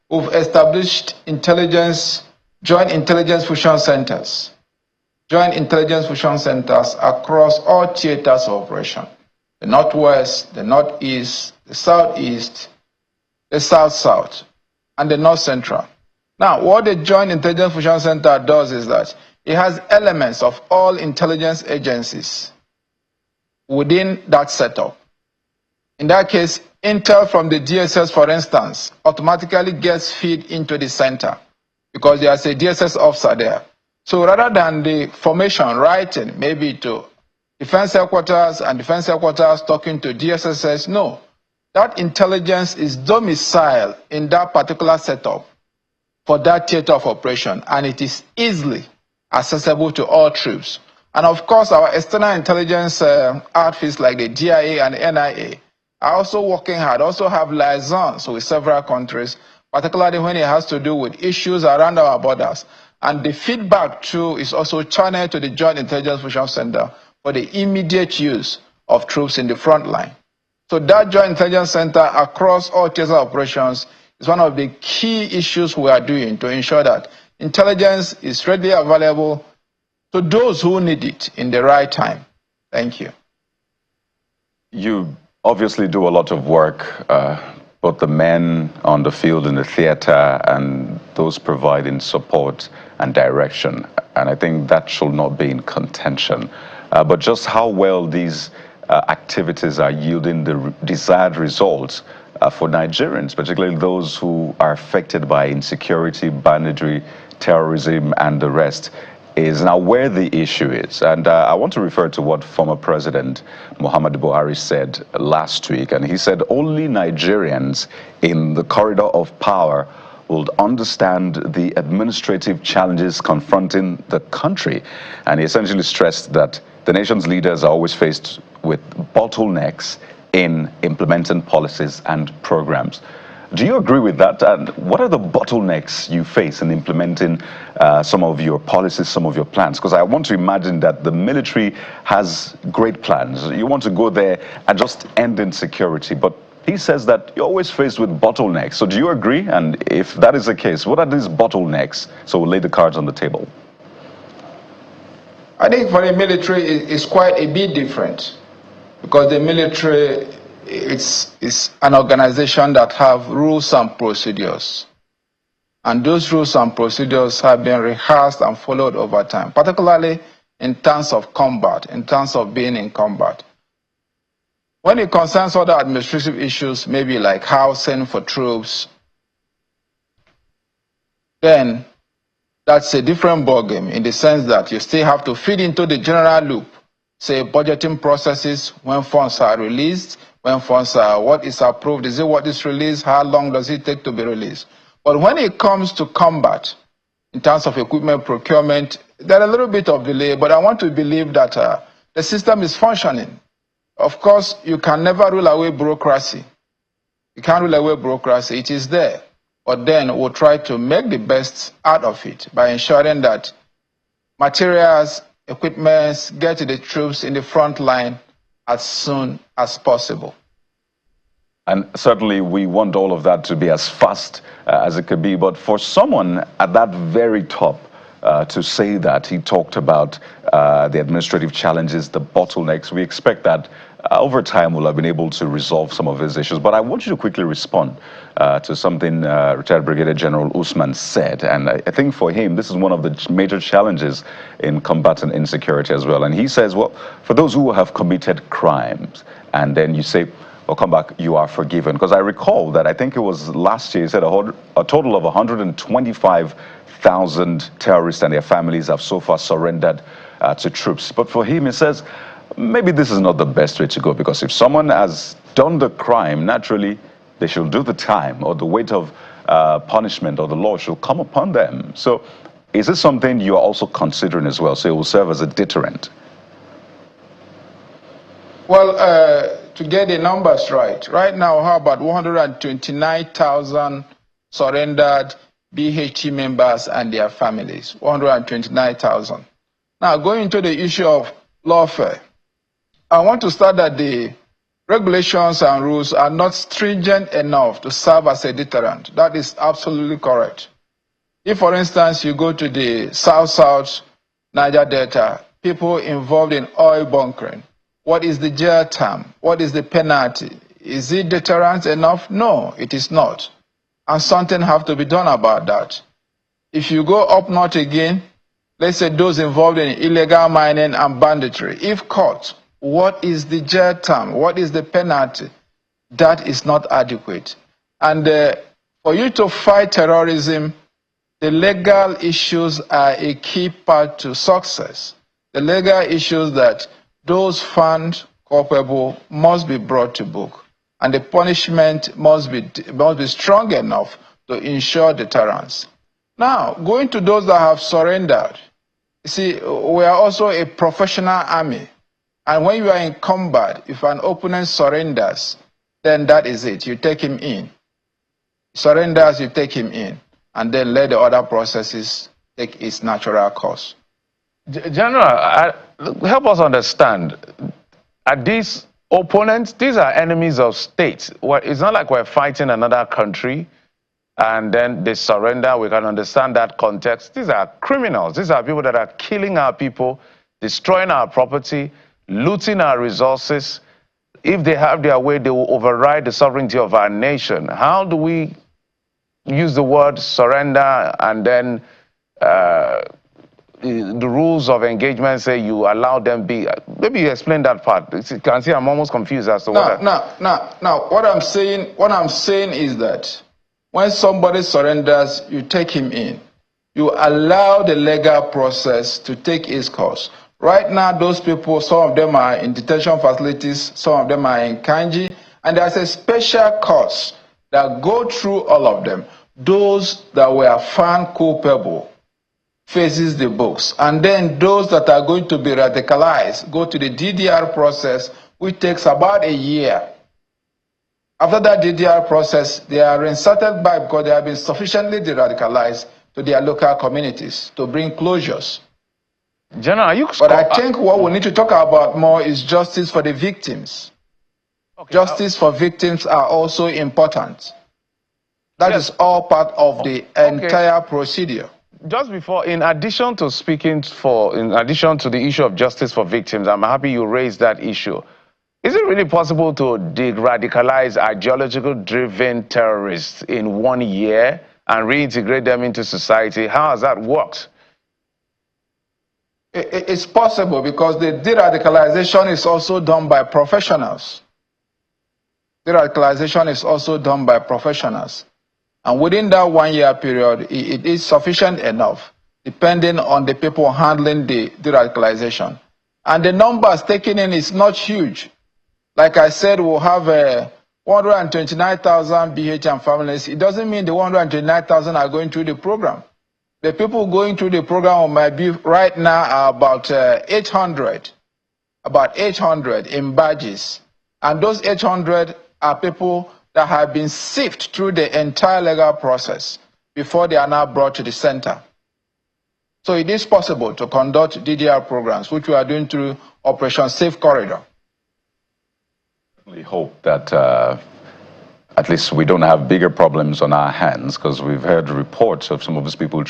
we've established joint intelligence fusion centers. Joint intelligence fusion centers across all theaters of operation. The Northwest, the Northeast, the Southeast, the South-South, and the North Central. Now, what the Joint Intelligence Fusion Center does is that it has elements of all intelligence agencies within that setup. In that case, intel from the DSS, for instance, automatically gets fed into the center because there's a DSS officer there. So rather than the formation writing maybe to defense headquarters and defense headquarters talking to DSSS, no. That intelligence is domiciled in that particular setup for that theater of operation, and it is easily accessible to all troops. And of course, our external intelligence outfits like the DIA and the NIA are also working hard, also have liaisons with several countries, particularly when it has to do with issues around our borders. And the feedback too is also channeled to the Joint Intelligence Fusion Center for the immediate use of troops in the front line. So that Joint Intelligence Center across all theaters of operations is one of the key issues we are doing to ensure that intelligence is readily available to those who need it in the right time. Thank you. You obviously do a lot of work, both the men on the field in the theater and those providing support and direction. And I think that should not be in contention. But just how well these activities are yielding the desired results for Nigerians, particularly those who are affected by insecurity, banditry, terrorism, and the rest, is now where the issue is. And I want to refer to what former President Muhammadu Buhari said last week. And he said only Nigerians in the corridor of power will understand the administrative challenges confronting the country. And he essentially stressed that the nation's leaders are always faced with bottlenecks in implementing policies and programs. Do you agree with that? And what are the bottlenecks you face in implementing some of your policies, some of your plans? Because I want to imagine that the military has great plans. You want to go there and just end insecurity. But he says that you're always faced with bottlenecks. So do you agree? And if that is the case, what are these bottlenecks? So we'll lay the cards on the table. I think for the military, it's quite a bit different. Because the military is an organization that have rules and procedures. And those rules and procedures have been rehearsed and followed over time, particularly in terms of combat, in terms of being in combat. When it concerns other administrative issues, maybe like housing for troops, then that's a different ballgame in the sense that you still have to feed into the general loop, say budgeting processes, when funds are released, when funds are, what is approved, is it what is released, how long does it take to be released. But when it comes to combat, in terms of equipment procurement, there's a little bit of delay, but I want to believe that the system is functioning. Of course, you can never rule away bureaucracy. You can't rule away bureaucracy, it is there. But then we'll try to make the best out of it by ensuring that materials, equipments get to the troops in the front line as soon as possible. And certainly we want all of that to be as fast as it could be. But for someone at that very top to say that, he talked about the administrative challenges, the bottlenecks, we expect that over time we'll have been able to resolve some of these issues. But I want you to quickly respond to something retired Brigadier General Usman said. And I think for him, this is one of the major challenges in combating insecurity as well. And he says, well, for those who have committed crimes, and then you say, well, come back, you are forgiven. Because I recall that I think it was last year, he said a total of 125,000 terrorists and their families have so far surrendered to troops. But for him, he says, maybe this is not the best way to go, because if someone has done the crime, naturally, they should do the time, or the weight of punishment or the law should come upon them. So is this something you are also considering as well? So it will serve as a deterrent? Well, to get the numbers right now, how about 129,000 surrendered BHT members and their families? 129,000. Now, going to the issue of lawfare, I want to start that the regulations and rules are not stringent enough to serve as a deterrent. That is absolutely correct. If, for instance, you go to the South Niger Delta, people involved in oil bunkering, what is the jail term? What is the penalty? Is it deterrent enough? No, it is not. And something has to be done about that. If you go up north again, let's say those involved in illegal mining and banditry, if caught, what is the jail term? What is the penalty? That is not adequate. And for you to fight terrorism, the legal issues are a key part to success. The legal issues that those found culpable must be brought to book, and the punishment must be strong enough to ensure deterrence. Now, going to those that have surrendered, you see, we are also a professional army, and when you are in combat, if an opponent surrenders, then that is it. You take him in. Surrenders, you take him in, and then let the other processes take its natural course. General, help us understand, are these opponents, these are enemies of states. Well, it's not like we're fighting another country and then they surrender. We can understand that context. These are criminals. These are people that are killing our people, destroying our property, looting our resources. If they have their way, they will override the sovereignty of our nation. How do we use the word surrender and then the rules of engagement say you allow them be? Maybe you explain that part. You can see I'm almost confused as to what. No. What I'm saying is that when somebody surrenders, you take him in. You allow the legal process to take its course. Right now, those people, some of them are in detention facilities, some of them are in Kanji, and there's a special course that go through all of them. Those that were found culpable faces the books, and then those that are going to be radicalized go to the DDR process, which takes about a year. After that DDR process, they are reinserted back because they have been sufficiently de-radicalized to their local communities to bring closures. General, but I think what we need to talk about more is justice for the victims. Okay, justice for victims are also important. That is all part of the entire procedure. Just before, in addition to the issue of justice for victims, I'm happy you raised that issue. Is it really possible to de-radicalize ideological-driven terrorists in 1 year and reintegrate them into society? How has that worked? It's possible because the de-radicalization is also done by professionals. De-radicalization is also done by professionals. And within that 1 year period, it is sufficient enough, depending on the people handling the de-radicalization. And the numbers taken in is not huge. Like I said, we'll have 129,000 BHM families. It doesn't mean the 129,000 are going through the program. The people going through the program might be right now are about 800 in badges. And those 800 are people that have been sifted through the entire legal process before they are now brought to the center. So it is possible to conduct DDR programs, which we are doing through Operation Safe Corridor. We hope that at least we don't have bigger problems on our hands, because we've heard reports of some of these people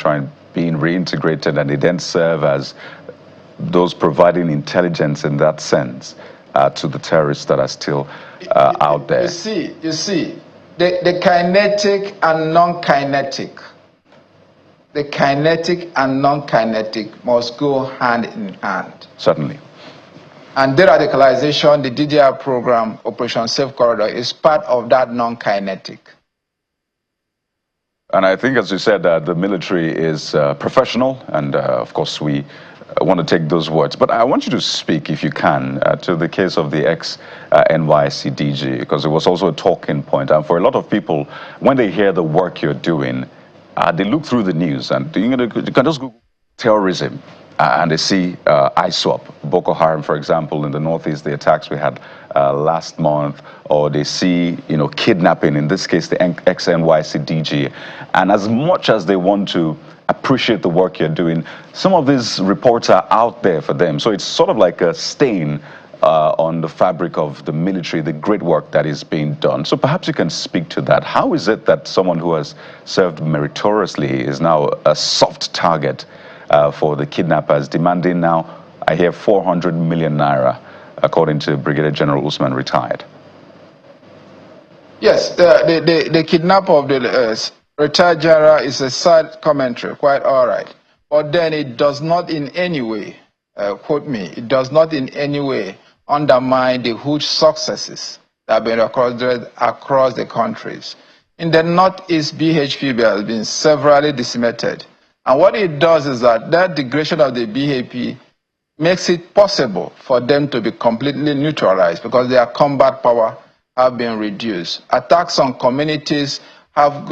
being reintegrated, and they then serve as those providing intelligence in that sense to the terrorists that are still out there. You see, the kinetic and non-kinetic. The kinetic and non-kinetic must go hand in hand. Certainly. And de-radicalization, the DDR program, Operation Safe Corridor, is part of that non-kinetic. And I think, as you said, the military is professional, and of course we want to take those words. But I want you to speak, if you can, to the case of the ex-NYC DG, because it was also a talking point. And for a lot of people, when they hear the work you're doing, they look through the news, and you can just Google terrorism, and they see ISWAP, Boko Haram, for example, in the Northeast, the attacks we had last month, or they see, kidnapping, in this case, the ex-NYC DG. And as much as they want to appreciate the work you're doing, some of these reports are out there for them. So it's sort of like a stain on the fabric of the military, the great work that is being done. So perhaps you can speak to that. How is it that someone who has served meritoriously is now a soft target for the kidnappers, demanding now, I hear, 400 million naira, according to Brigadier General Usman, retired? Yes, the kidnapper of the retired general is a sad commentary, quite all right. But then it does not in any way, quote me, it does not in any way undermine the huge successes that have been recorded across the countries. In the Northeast, BHP has been severely decimated. And what it does is that degradation of the BHP makes it possible for them to be completely neutralized, because their combat power have been reduced. Attacks on communities have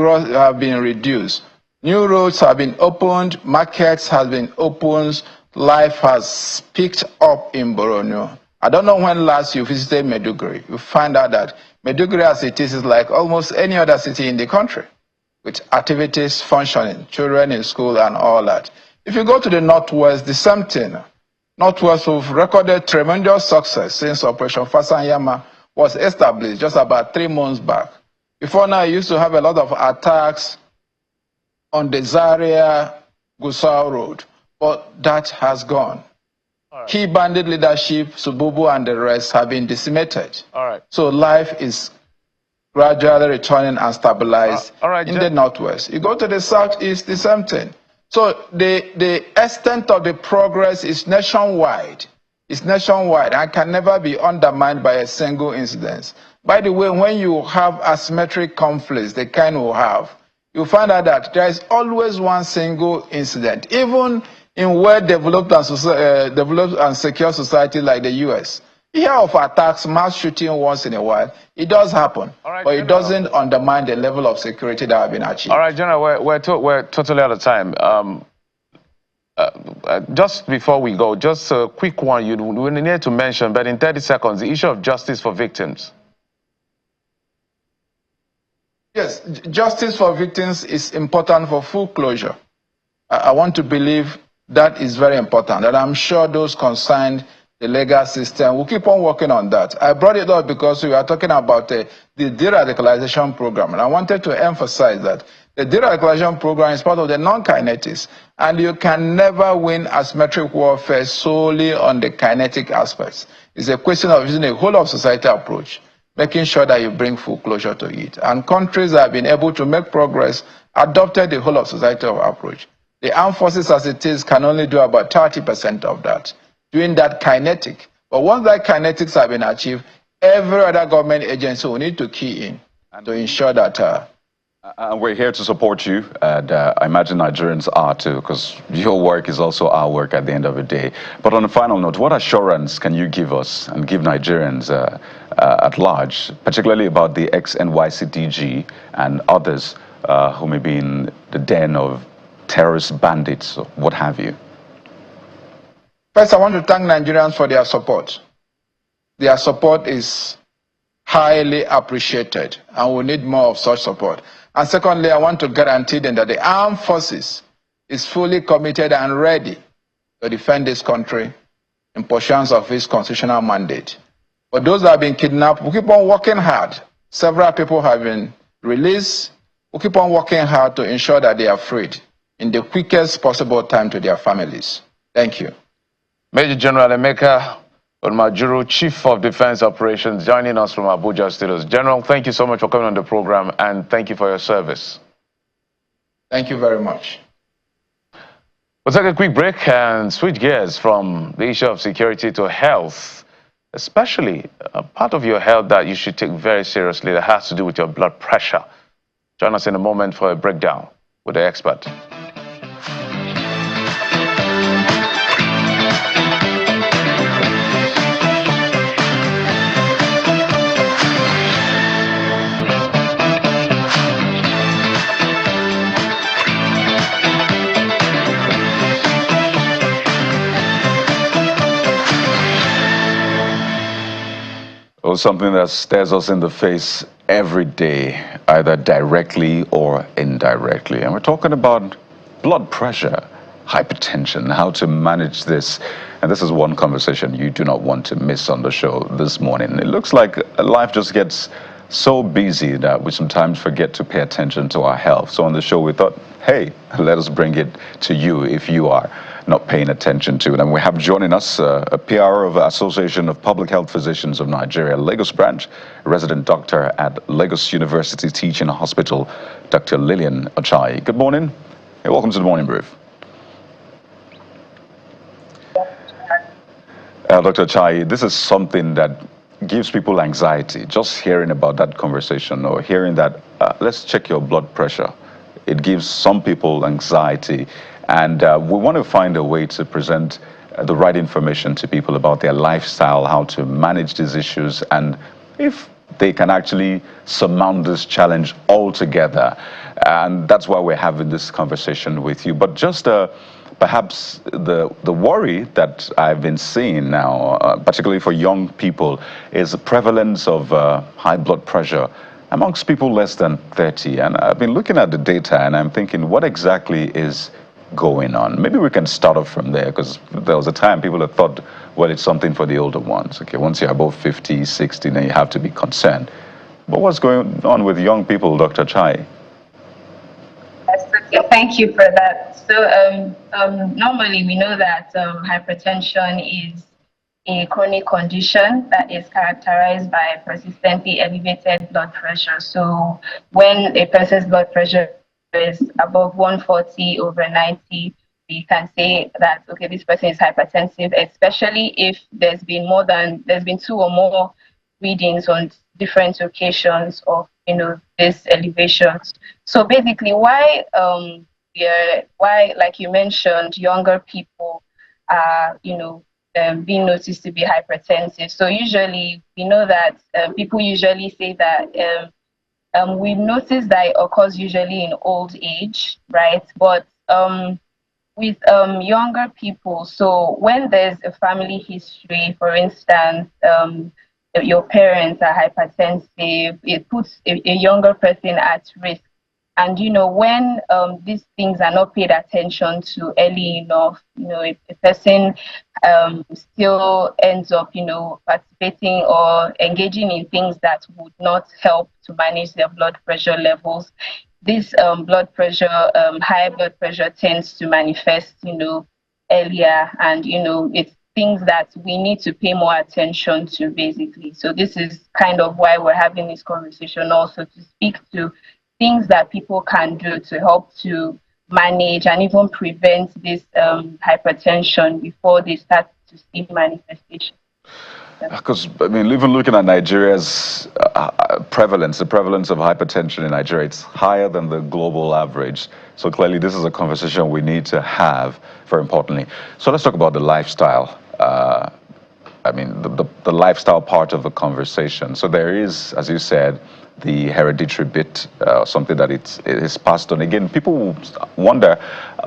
been reduced. New roads have been opened, markets have been opened, life has picked up in Borno. I don't know when last you visited Maiduguri. You find out that Maiduguri as it is like almost any other city in the country, with activities functioning, children in school and all that. If you go to the Northwest, the same thing. Northwest have recorded tremendous success since Operation Fasanyama was established just about 3 months back. Before now, you used to have a lot of attacks on the Zaria-Gusau road, but that has gone. Right. Key bandit leadership, Sububu and the rest have been decimated. All right. So life is gradually returning and stabilized in the Northwest. You go to the Southeast, the same thing. So the extent of the progress is nationwide. It's nationwide and can never be undermined by a single incident. By the way, when you have asymmetric conflicts, the kind we have, you find out that there is always one single incident, even in well-developed and secure societies like the U.S. You hear of attacks, mass shooting once in a while. It does happen, but General, it doesn't undermine the level of security that have been achieved. All right, General, we're totally out of time. Just before we go, just a quick one we need to mention, but in 30 seconds, the issue of justice for victims. Yes, justice for victims is important for full closure. I want to believe that is very important, and I'm sure those concerned the legal system will keep on working on that. I brought it up because we are talking about the de-radicalization program, and I wanted to emphasize that the de-radicalization program is part of the non-kinetics, and you can never win asymmetric warfare solely on the kinetic aspects. It's a question of using a whole of society approach. making sure that you bring full closure to it. And countries that have been able to make progress adopted the whole of society approach. The armed forces as it is can only do about 30% of that, doing that kinetic. But once that kinetics have been achieved, every other government agency will need to key in to ensure that and we're here to support you, and I imagine Nigerians are too, because your work is also our work at the end of the day. But on a final note, what assurance can you give us and give Nigerians at large, particularly about the ex-NYCDG and others who may be in the den of terrorist bandits, or what have you? First, I want to thank Nigerians for their support. Their support is highly appreciated, and we need more of such support. And secondly, I want to guarantee them that the armed forces is fully committed and ready to defend this country in pursuance of its constitutional mandate. For those that have been kidnapped, we keep on working hard. Several people have been released. We keep on working hard to ensure that they are freed in the quickest possible time to their families. Thank you. Major General Emeka Onmajuru, Chief of Defense Operations, joining us from Abuja Studios. General, thank you so much for coming on the program, and thank you for your service. Thank you very much. We'll take a quick break and switch gears from the issue of security to health, especially a part of your health that you should take very seriously that has to do with your blood pressure. Join us in a moment for a breakdown with the expert. Or something that stares us in the face every day, either directly or indirectly. And we're talking about blood pressure, hypertension, how to manage this. And this is one conversation you do not want to miss on the show this morning. It looks like life just gets so busy that we sometimes forget to pay attention to our health. So on the show, we thought, hey, let us bring it to you if you are not paying attention to it. And we have joining us a PR of Association of Public Health Physicians of Nigeria, Lagos branch, resident doctor at Lagos University Teaching Hospital, Dr. Lillian Ajayi. Good morning. Hey, welcome to the Morning Brief. Dr. Ajayi, this is something that gives people anxiety, just hearing about that conversation or hearing that, let's check your blood pressure. It gives some people anxiety. And we want to find a way to present the right information to people about their lifestyle, how to manage these issues, and if they can actually surmount this challenge altogether. And that's why we're having this conversation with you. But just perhaps the worry that I've been seeing now, particularly for young people, is the prevalence of high blood pressure amongst people less than 30. And I've been looking at the data and I'm thinking, what exactly is going on? Maybe we can start off from there, because there was a time people had thought, well, it's something for the older ones. Okay, once you're above 50, 60, then you have to be concerned. But what's going on with young people, Dr. Chai? Yes, okay, thank you for that. So normally we know that hypertension is a chronic condition that is characterized by persistently elevated blood pressure. So when a person's blood pressure is above 140/90, we can say that, okay, this person is hypertensive, especially if there's been two or more readings on different occasions of these elevations. So basically, why like you mentioned, younger people are being noticed to be hypertensive. So usually we know that people usually say that we've noticed that it occurs usually in old age, right? But with younger people, so when there's a family history, for instance, your parents are hypertensive, it puts a younger person at risk. And when these things are not paid attention to early enough, if a person still ends up, participating or engaging in things that would not help to manage their blood pressure levels, this high blood pressure tends to manifest, earlier, and things that we need to pay more attention to, basically. So this is kind of why we're having this conversation, also to speak to things that people can do to help to manage and even prevent this hypertension before they start to see manifestations. Because, I mean, even looking at Nigeria's prevalence, the prevalence of hypertension in Nigeria, it's higher than the global average. So clearly, this is a conversation we need to have, very importantly. So let's talk about the lifestyle. I mean, the lifestyle part of the conversation. So there is, as you said, the hereditary bit, something that it is passed on. Again, people wonder,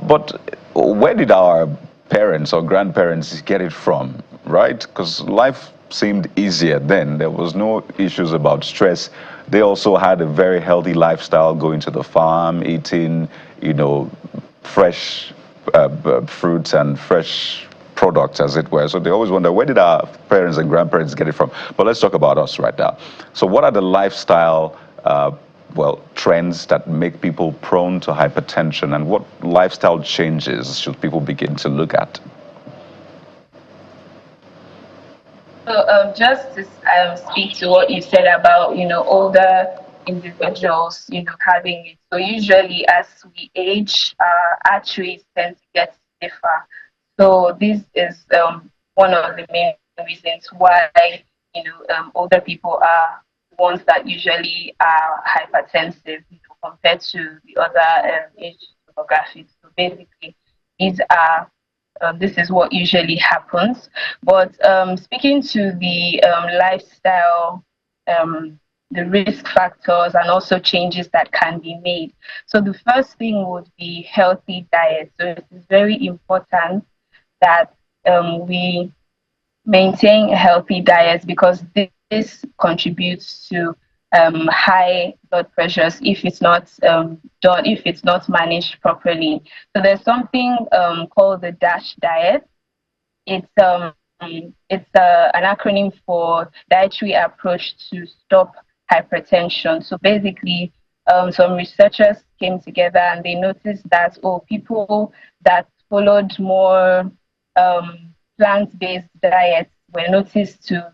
but where did our parents or grandparents get it from, right? Because life seemed easier then. There was no issues about stress. They also had a very healthy lifestyle, going to the farm, eating, fresh fruits and fresh products, as it were. So they always wonder, where did our parents and grandparents get it from? But let's talk about us right now. So what are the lifestyle trends that make people prone to hypertension, and what lifestyle changes should people begin to look at? So just to speak to what you said about, older individuals, having it. So usually as we age, our arteries tend to get stiffer. So this is one of the main reasons why, older people are the ones that usually are hypertensive, compared to the other age demographics. So basically, these are this is what usually happens. But speaking to the lifestyle, the risk factors, and also changes that can be made. So the first thing would be healthy diet. So it is very important that we maintain a healthy diet, because this contributes to high blood pressures if it's not if it's not managed properly. So there's something called the DASH diet. It's an acronym for Dietary Approach to Stop Hypertension. So basically, some researchers came together and they noticed that people that followed more plant-based diets were noticed to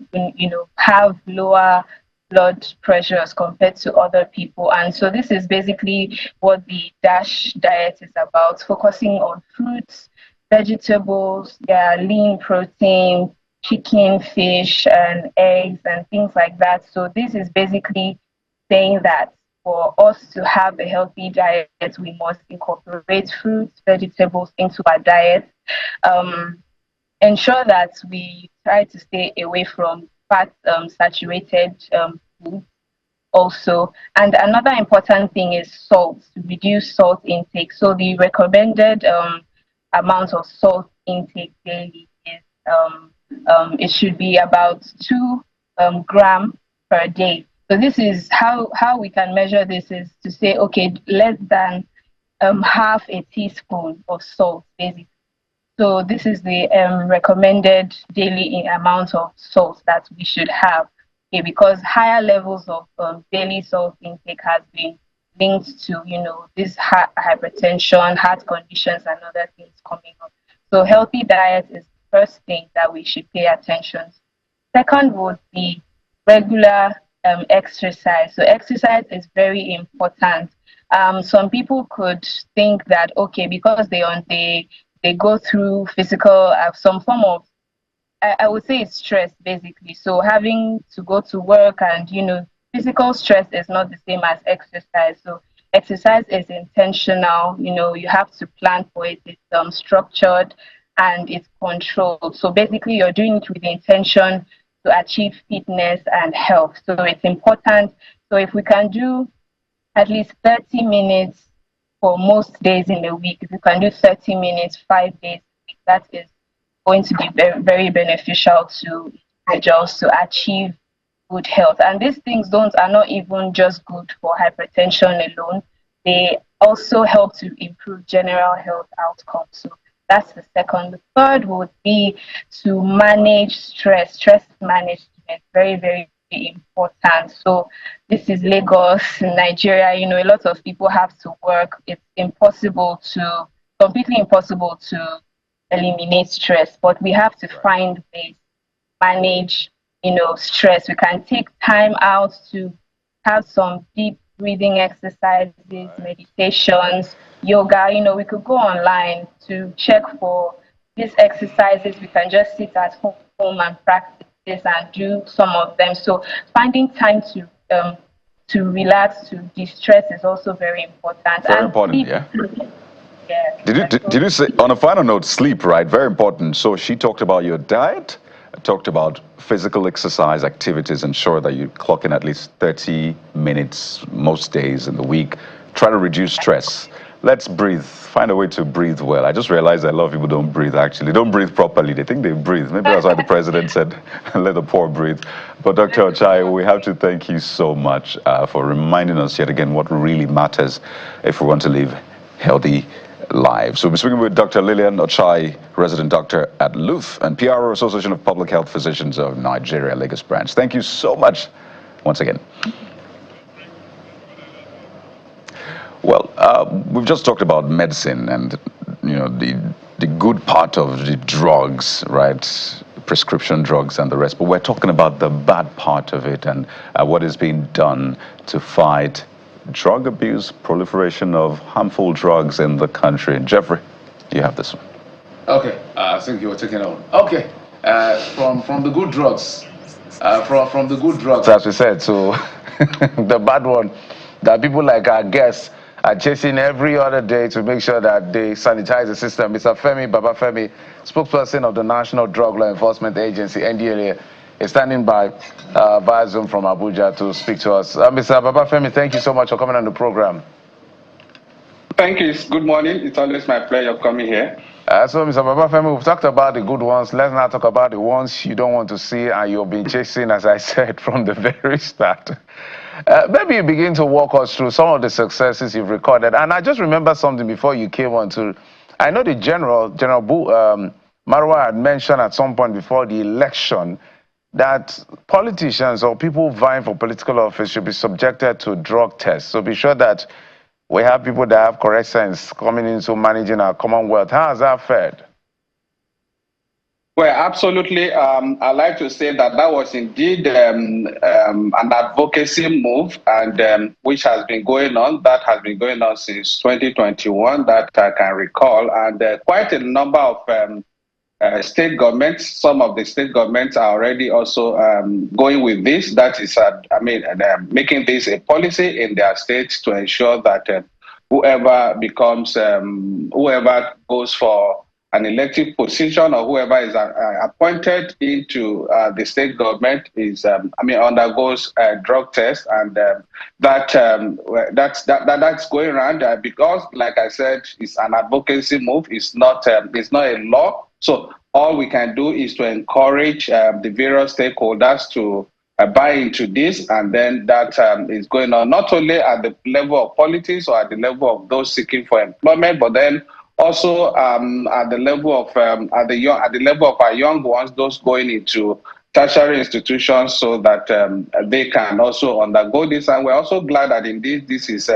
have lower blood pressures compared to other people. And so this is basically what the DASH diet is about, focusing on fruits, vegetables, lean protein, chicken, fish, and eggs, and things like that. So this is basically saying that for us to have a healthy diet, we must incorporate fruits, vegetables into our diet. Ensure that we try to stay away from fat saturated foods also. And another important thing is salt, to reduce salt intake. So the recommended amount of salt intake daily is it should be about 2 gram per day. So this is how we can measure this, is to say, okay, less than half a teaspoon of salt, basically. So this is the recommended daily amount of salt that we should have, okay, because higher levels of daily salt intake has been linked to, this hypertension, heart conditions, and other things coming up. So healthy diet is the first thing that we should pay attention to. Second would be regular exercise. So exercise is very important. Some people could think that, okay, because they go through physical, some form of, I would say it's stress, basically. So having to go to work and, physical stress is not the same as exercise. So exercise is intentional, you have to plan for it. It's structured and it's controlled. So basically you're doing it with the intention to achieve fitness and health. So it's important. So if we can do at least 30 minutes for most days in a week, if you can do 30 minutes, 5 days a week, that is going to be very, very beneficial to individuals to achieve good health. And these things are not even just good for hypertension alone. They also help to improve general health outcomes. So that's the second. The third would be to manage stress. Stress management, very, very important. So this is Lagos, Nigeria. A lot of people have to work. It's completely impossible to eliminate stress, but we have to find ways to manage, stress. We can take time out to have some deep breathing exercises, meditations, yoga. We could go online to check for these exercises. We can just sit at home and practice and do some of them. So finding time to relax, to de-stress is also very important. Very and important, sleep, yeah. yeah. Did you say, on a final note, sleep, right? Very important. So she talked about your diet, talked about physical exercise activities, ensure that you clock in at least 30 minutes most days in the week. Try to reduce stress. Let's breathe. Find a way to breathe well. I just realized that a lot of people don't breathe, actually. They don't breathe properly. They think they breathe. Maybe that's why the president said, let the poor breathe. But Dr. Ochai, we have to thank you so much for reminding us yet again what really matters if we want to live healthy lives. So we're speaking with Dr. Lillian Ochai, resident doctor at LUTH and PRO, Association of Public Health Physicians of Nigeria, Lagos branch. Thank you so much once again. Well, we've just talked about medicine and, the good part of the drugs, right? Prescription drugs and the rest. But we're talking about the bad part of it and what is being done to fight drug abuse, proliferation of harmful drugs in the country. Jeffrey, you have this one. Okay, I think you were taking on. Okay, from the good drugs, from the good drugs, as we said, to the bad one that people like our guests are chasing every other day to make sure that they sanitize the system. Mr. Femi Babafemi, spokesperson of the National Drug Law Enforcement Agency, NDLEA, is standing by via Zoom from Abuja to speak to us. Mr. Babafemi, thank you so much for coming on the program. Thank you. Good morning. It's always my pleasure coming here. So, Mr. Babafemi, we've talked about the good ones. Let's now talk about the ones you don't want to see and you've been chasing, as I said, from the very start. Maybe you begin to walk us through some of the successes you've recorded. And I just remember something before you came on to, I know the General Marwa had mentioned at some point before the election that politicians or people vying for political office should be subjected to drug tests. So be sure that we have people that have correct sense coming into managing our Commonwealth. How has that fared? Well, absolutely. I'd like to say that was indeed an advocacy move, and which has been going on. That has been going on since 2021, that I can recall, and quite a number of state governments. Some of the state governments are already also going with this. That is, making this a policy in their states to ensure that whoever goes for an elective position or whoever is appointed into the state government is, undergoes a drug test, and that's going around because, like I said, it's an advocacy move. It's not a law. So all we can do is to encourage the various stakeholders to buy into this, and then that is going on not only at the level of politics or at the level of those seeking for employment, but then also at the level of our young ones, those going into tertiary institutions, so that they can also undergo this. And we're also glad that indeed this is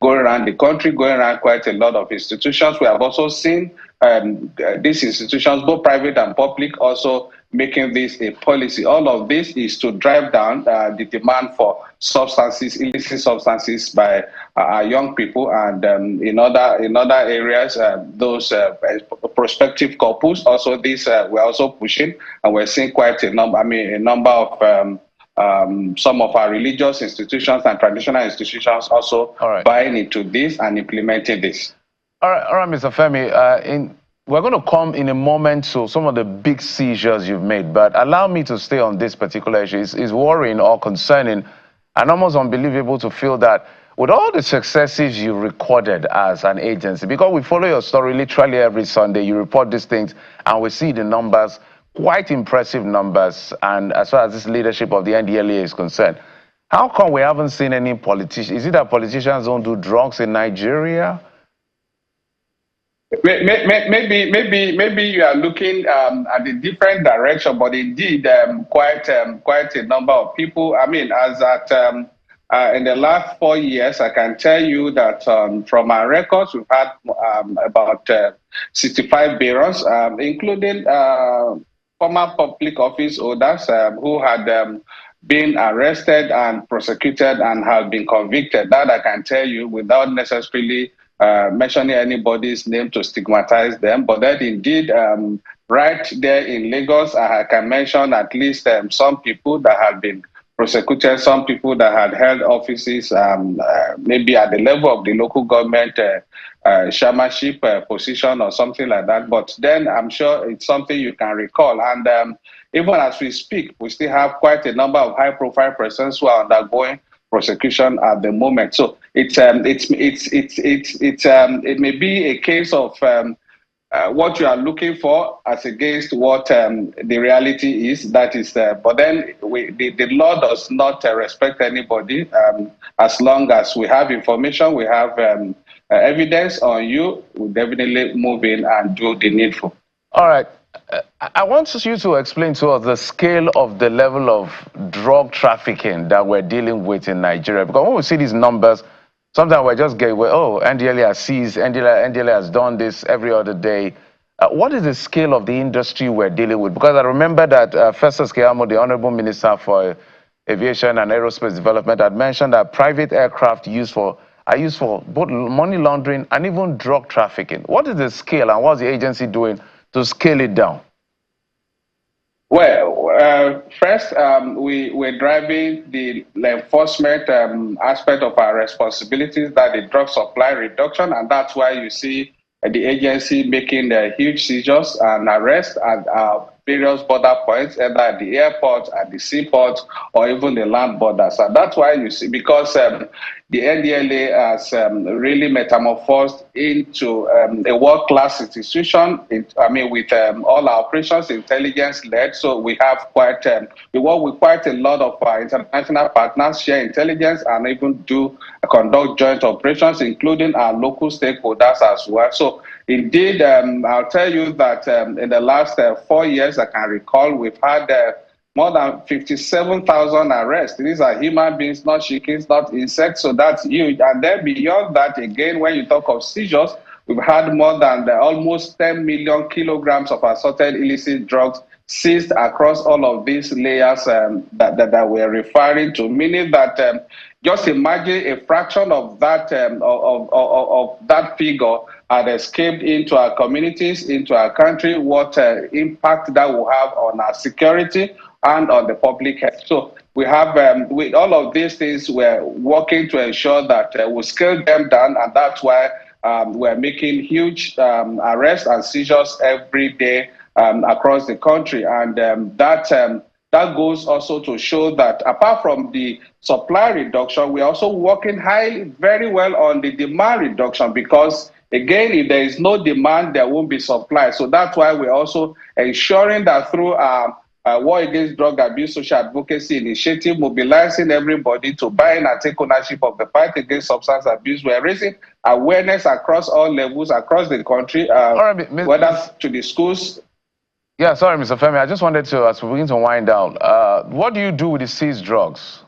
going around the country, going around quite a lot of institutions. We have also seen these institutions, both private and public, also making this a policy. All of this is to drive down the demand for substances, illicit substances, by our young people, and in other areas, those prospective couples. Also, this we're also pushing, and we're seeing quite a number. A number of some of our religious institutions and traditional institutions also buying into this and implementing this. All right, Mr. Femi. We're going to come in a moment to some of the big seizures you've made, but allow me to stay on this particular issue. It's worrying or concerning and almost unbelievable to feel that with all the successes you recorded as an agency, because we follow your story literally every Sunday, you report these things and we see the numbers, quite impressive numbers, and as far as this leadership of the NDLEA is concerned, how come we haven't seen any politicians? Is it that politicians don't do drugs in Nigeria? Maybe you are looking at a different direction, but indeed, quite a number of people. As at in the last 4 years, I can tell you that from our records, we've had about 65 barons, including former public office holders who had been arrested and prosecuted and have been convicted. That I can tell you without necessarily mentioning anybody's name to stigmatize them. But that indeed, right there in Lagos, I can mention at least some people that have been prosecuted, some people that had held offices, maybe at the level of the local government chairmanship position or something like that. But then I'm sure it's something you can recall. And even as we speak, we still have quite a number of high-profile persons who are undergoing prosecution at the moment. So it may be a case of what you are looking for as against what the reality is. That is, but then the law does not respect anybody. As long as we have information, we have evidence on you, we'll definitely move in and do the needful. All right. I want you to explain to us the scale of the level of drug trafficking that we're dealing with in Nigeria. Because when we see these numbers, sometimes we just get, oh, NDLEA has seized, NDLEA has done this every other day. What is the scale of the industry we're dealing with? Because I remember that Festus Keyamo, the Honorable Minister for Aviation and Aerospace Development, had mentioned that private aircraft are used for both money laundering and even drug trafficking. What is the scale and what's the agency doing to scale it down? Well, first, we're driving the enforcement aspect of our responsibilities, that the drug supply reduction, and that's why you see the agency making huge seizures and arrests at various border points, either at the airport, at the seaport, or even the land borders. And that's why you see, because the NDLEA has really metamorphosed into a world-class institution. With all our operations intelligence-led, so we have we work with quite a lot of our international partners, share intelligence, and even conduct joint operations, including our local stakeholders as well. So indeed, I'll tell you that in the last 4 years, I can recall, we've had more than 57,000 arrests. These are human beings, not chickens, not insects, so that's huge. And then beyond that, again, when you talk of seizures, we've had more than almost 10 million kilograms of assorted illicit drugs seized across all of these layers that we're referring to, meaning that just imagine a fraction of that of that figure had escaped into our communities, into our country, what impact that will have on our security and on the public health. So we have, with all of these things, we're working to ensure that we scale them down, and that's why we're making huge arrests and seizures every day across the country. And that goes also to show that apart from the supply reduction, we're also working very well on the demand reduction, because again, if there is no demand, there won't be supply. So that's why we're also ensuring that through our War Against Drug Abuse Social Advocacy Initiative, mobilizing everybody to buy and take ownership of the fight against substance abuse. We're raising awareness across all levels, across the country, whether to the schools. Yeah, sorry, Mr. Femi, I just wanted to, as we begin to wind down, what do you do with the seized drugs?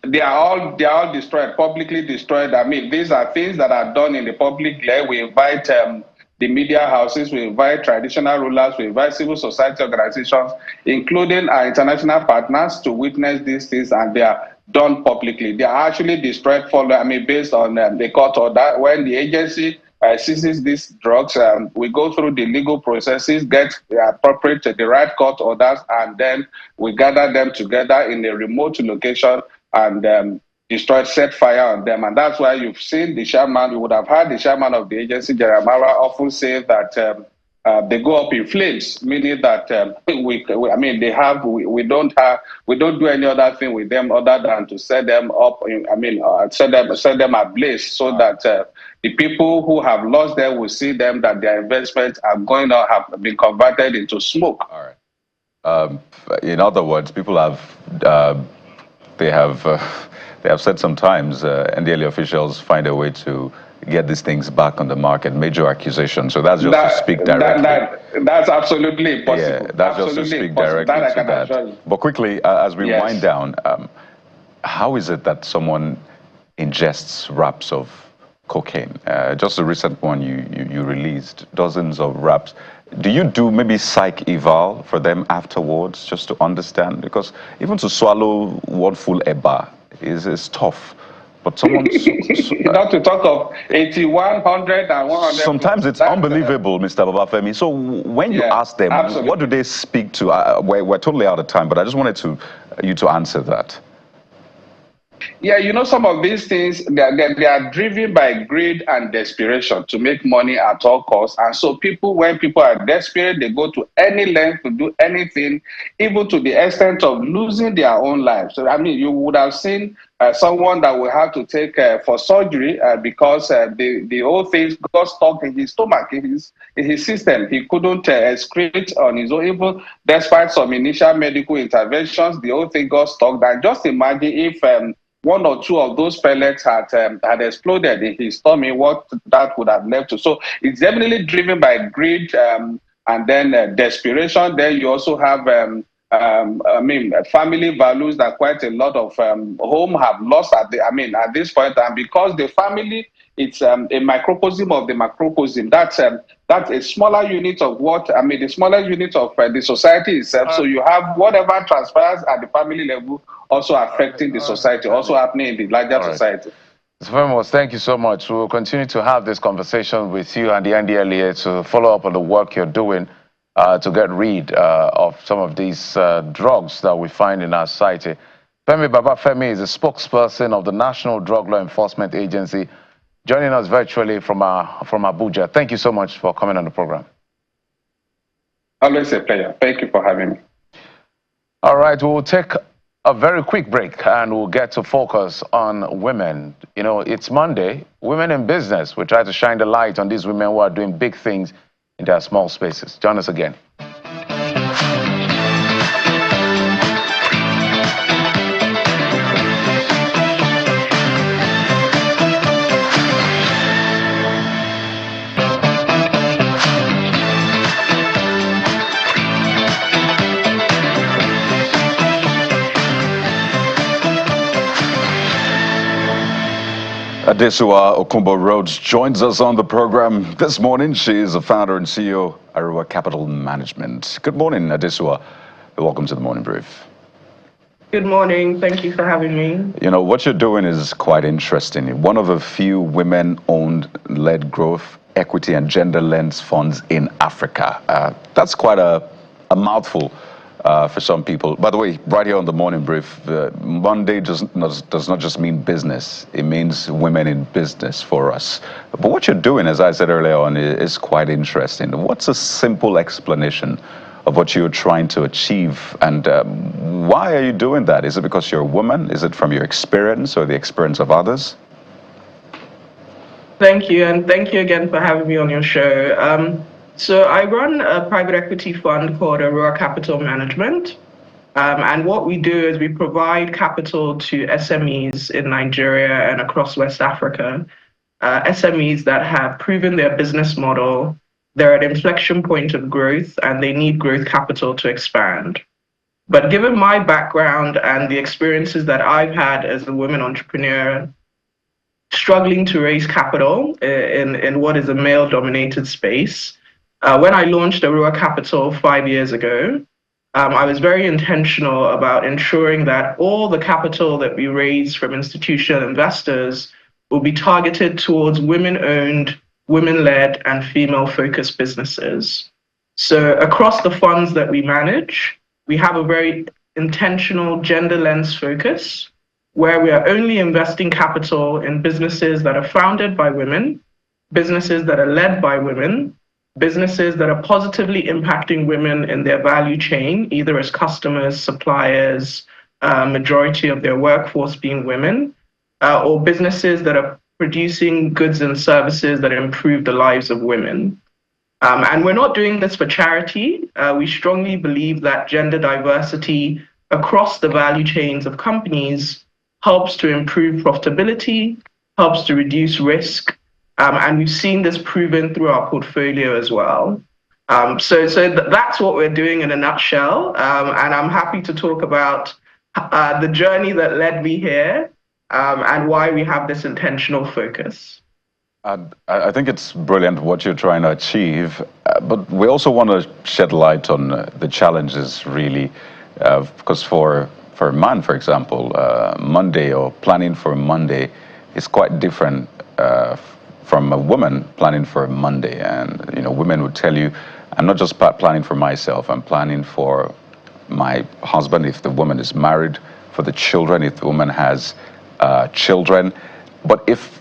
They are all destroyed, publicly destroyed. I mean, these are things that are done in the public layer. We invite the media houses, we invite traditional rulers, we invite civil society organizations, including our international partners, to witness these things, and they are done publicly. They are actually destroyed based on the court order. When the agency seizes these drugs, we go through the legal processes, get appropriate the right court orders, and then we gather them together in a remote location and set fire on them. And that's why you've seen the chairman, you would have heard the chairman of the agency, Jeremiah, often say that they go up in flames, meaning that we don't do any other thing with them other than to set them up, set them ablaze, so that the people who have lost them will see them, that their investments are going to have been converted into smoke. All right. In other words, people have they have said sometimes NDLEA officials find a way to get these things back on the market, major accusations. So that's just to speak directly. That's absolutely possible. Yeah, that's absolutely just to speak directly to that. But quickly, as we wind down, how is it that someone ingests wraps of cocaine? Just a recent one you released, dozens of wraps. Do you do maybe psych eval for them afterwards just to understand? Because even to swallow one full eba is tough. But someone... Not to talk of 81, 100, and 100. Sometimes it's unbelievable, Mr. Babafemi. So when you ask them, absolutely, what do they speak to? We're totally out of time, but I just wanted you to answer that. Yeah, you know, some of these things, they are driven by greed and desperation to make money at all costs. And so when people are desperate, they go to any length to do anything, even to the extent of losing their own lives. So, I mean, you would have seen someone that will have to take for surgery because the whole thing got stuck in his stomach, in his system. He couldn't excrete on his own, even despite some initial medical interventions. The whole thing got stuck. And just imagine if one or two of those pellets had exploded in his stomach, what that would have led to. So it's definitely driven by greed and then desperation. Then you also have, family values that quite a lot of home have lost at this point. And because the family, it's a microcosm of the macrocosm. That's a smaller unit of the smaller unit of the society itself. So you have whatever transpires at the family level also affecting the society, also happening in the larger society. Mr. Famous, thank you so much. We will continue to have this conversation with you and the NDLEA to follow up on the work you're doing to get rid of some of these drugs that we find in our society. Femi Babafemi is a spokesperson of the National Drug Law Enforcement Agency, joining us virtually from Abuja. Thank you so much for coming on the program. Always a pleasure. Thank you for having me. All right, we'll take a very quick break and we'll get to focus on women. You know, it's Monday, women in business. We try to shine the light on these women who are doing big things in their small spaces. Join us again. Adesua Okumbo Rhodes joins us on the program this morning. She is the founder and CEO, Arua Capital Management. Good morning, Adesua. Welcome to the Morning Brief. Good morning. Thank you for having me. You know, what you're doing is quite interesting. One of the few women-owned led growth, equity, and gender lens funds in Africa. That's quite a mouthful. For some people. By the way, right here on the Morning Brief, Monday does not just mean business. It means women in business for us. But what you're doing, as I said earlier on, is quite interesting. What's a simple explanation of what you're trying to achieve? And why are you doing that? Is it because you're a woman? Is it from your experience or the experience of others? Thank you. And thank you again for having me on your show. So I run a private equity fund called Arua Capital Management. And what we do is we provide capital to SMEs in Nigeria and across West Africa, SMEs that have proven their business model, they're at an inflection point of growth, and they need growth capital to expand. But given my background and the experiences that I've had as a woman entrepreneur, struggling to raise capital in what is a male-dominated space, when I launched Arua Capital 5 years ago, I was very intentional about ensuring that all the capital that we raise from institutional investors will be targeted towards women-owned, women-led, and female-focused businesses. So across the funds that we manage, we have a very intentional gender lens focus, where we are only investing capital in businesses that are founded by women, businesses that are led by women, businesses that are positively impacting women in their value chain, either as customers, suppliers, majority of their workforce being women, or businesses that are producing goods and services that improve the lives of women. And we're not doing this for charity. We strongly believe that gender diversity across the value chains of companies helps to improve profitability, helps to reduce risk, and we've seen this proven through our portfolio as well. So that's what we're doing in a nutshell. And I'm happy to talk about the journey that led me here, and why we have this intentional focus. I think it's brilliant what you're trying to achieve, but we also want to shed light on the challenges, really, because for a man, for example, Monday or planning for Monday is quite different from a woman planning for a Monday. And women would tell you, I'm not just planning for myself, I'm planning for my husband if the woman is married, for the children if the woman has children. But if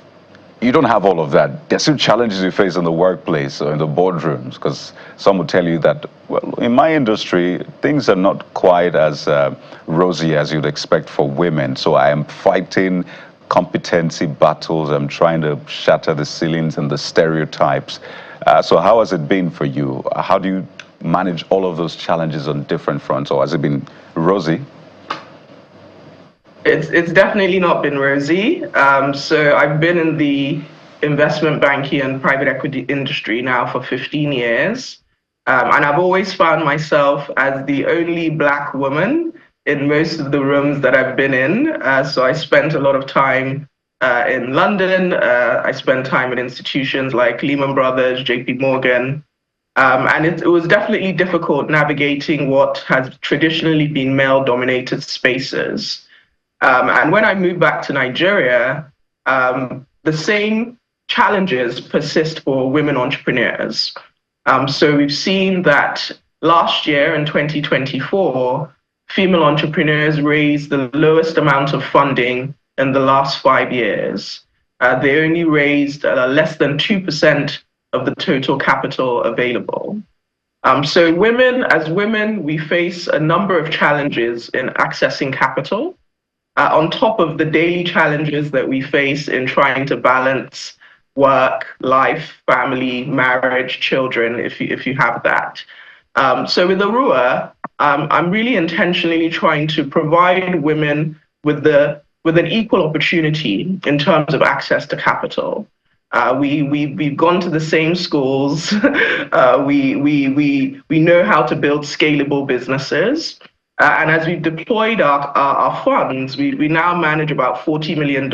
you don't have all of that, there's still challenges you face in the workplace or in the boardrooms, because some will tell you that, well, in my industry, things are not quite as rosy as you'd expect for women. So I am fighting competency battles. I'm trying to shatter the ceilings and the stereotypes. So how has it been for you? How do you manage all of those challenges on different fronts, or has it been rosy? It's definitely not been rosy. So I've been in the investment banking and private equity industry now for 15 years. And I've always found myself as the only Black woman in most of the rooms that I've been in. So I spent a lot of time in London. I spent time in institutions like Lehman Brothers, JP Morgan. And it was definitely difficult navigating what has traditionally been male-dominated spaces. And when I moved back to Nigeria, the same challenges persist for women entrepreneurs. So we've seen that last year in 2024, female entrepreneurs raised the lowest amount of funding in the last 5 years. They only raised less than 2% of the total capital available. So as women, we face a number of challenges in accessing capital. On top of the daily challenges that we face in trying to balance work, life, family, marriage, children, if you have that. So with Arua, I'm really intentionally trying to provide women with an equal opportunity in terms of access to capital. We've gone to the same schools. We know how to build scalable businesses. And as we've deployed our funds, we now manage about $40 million.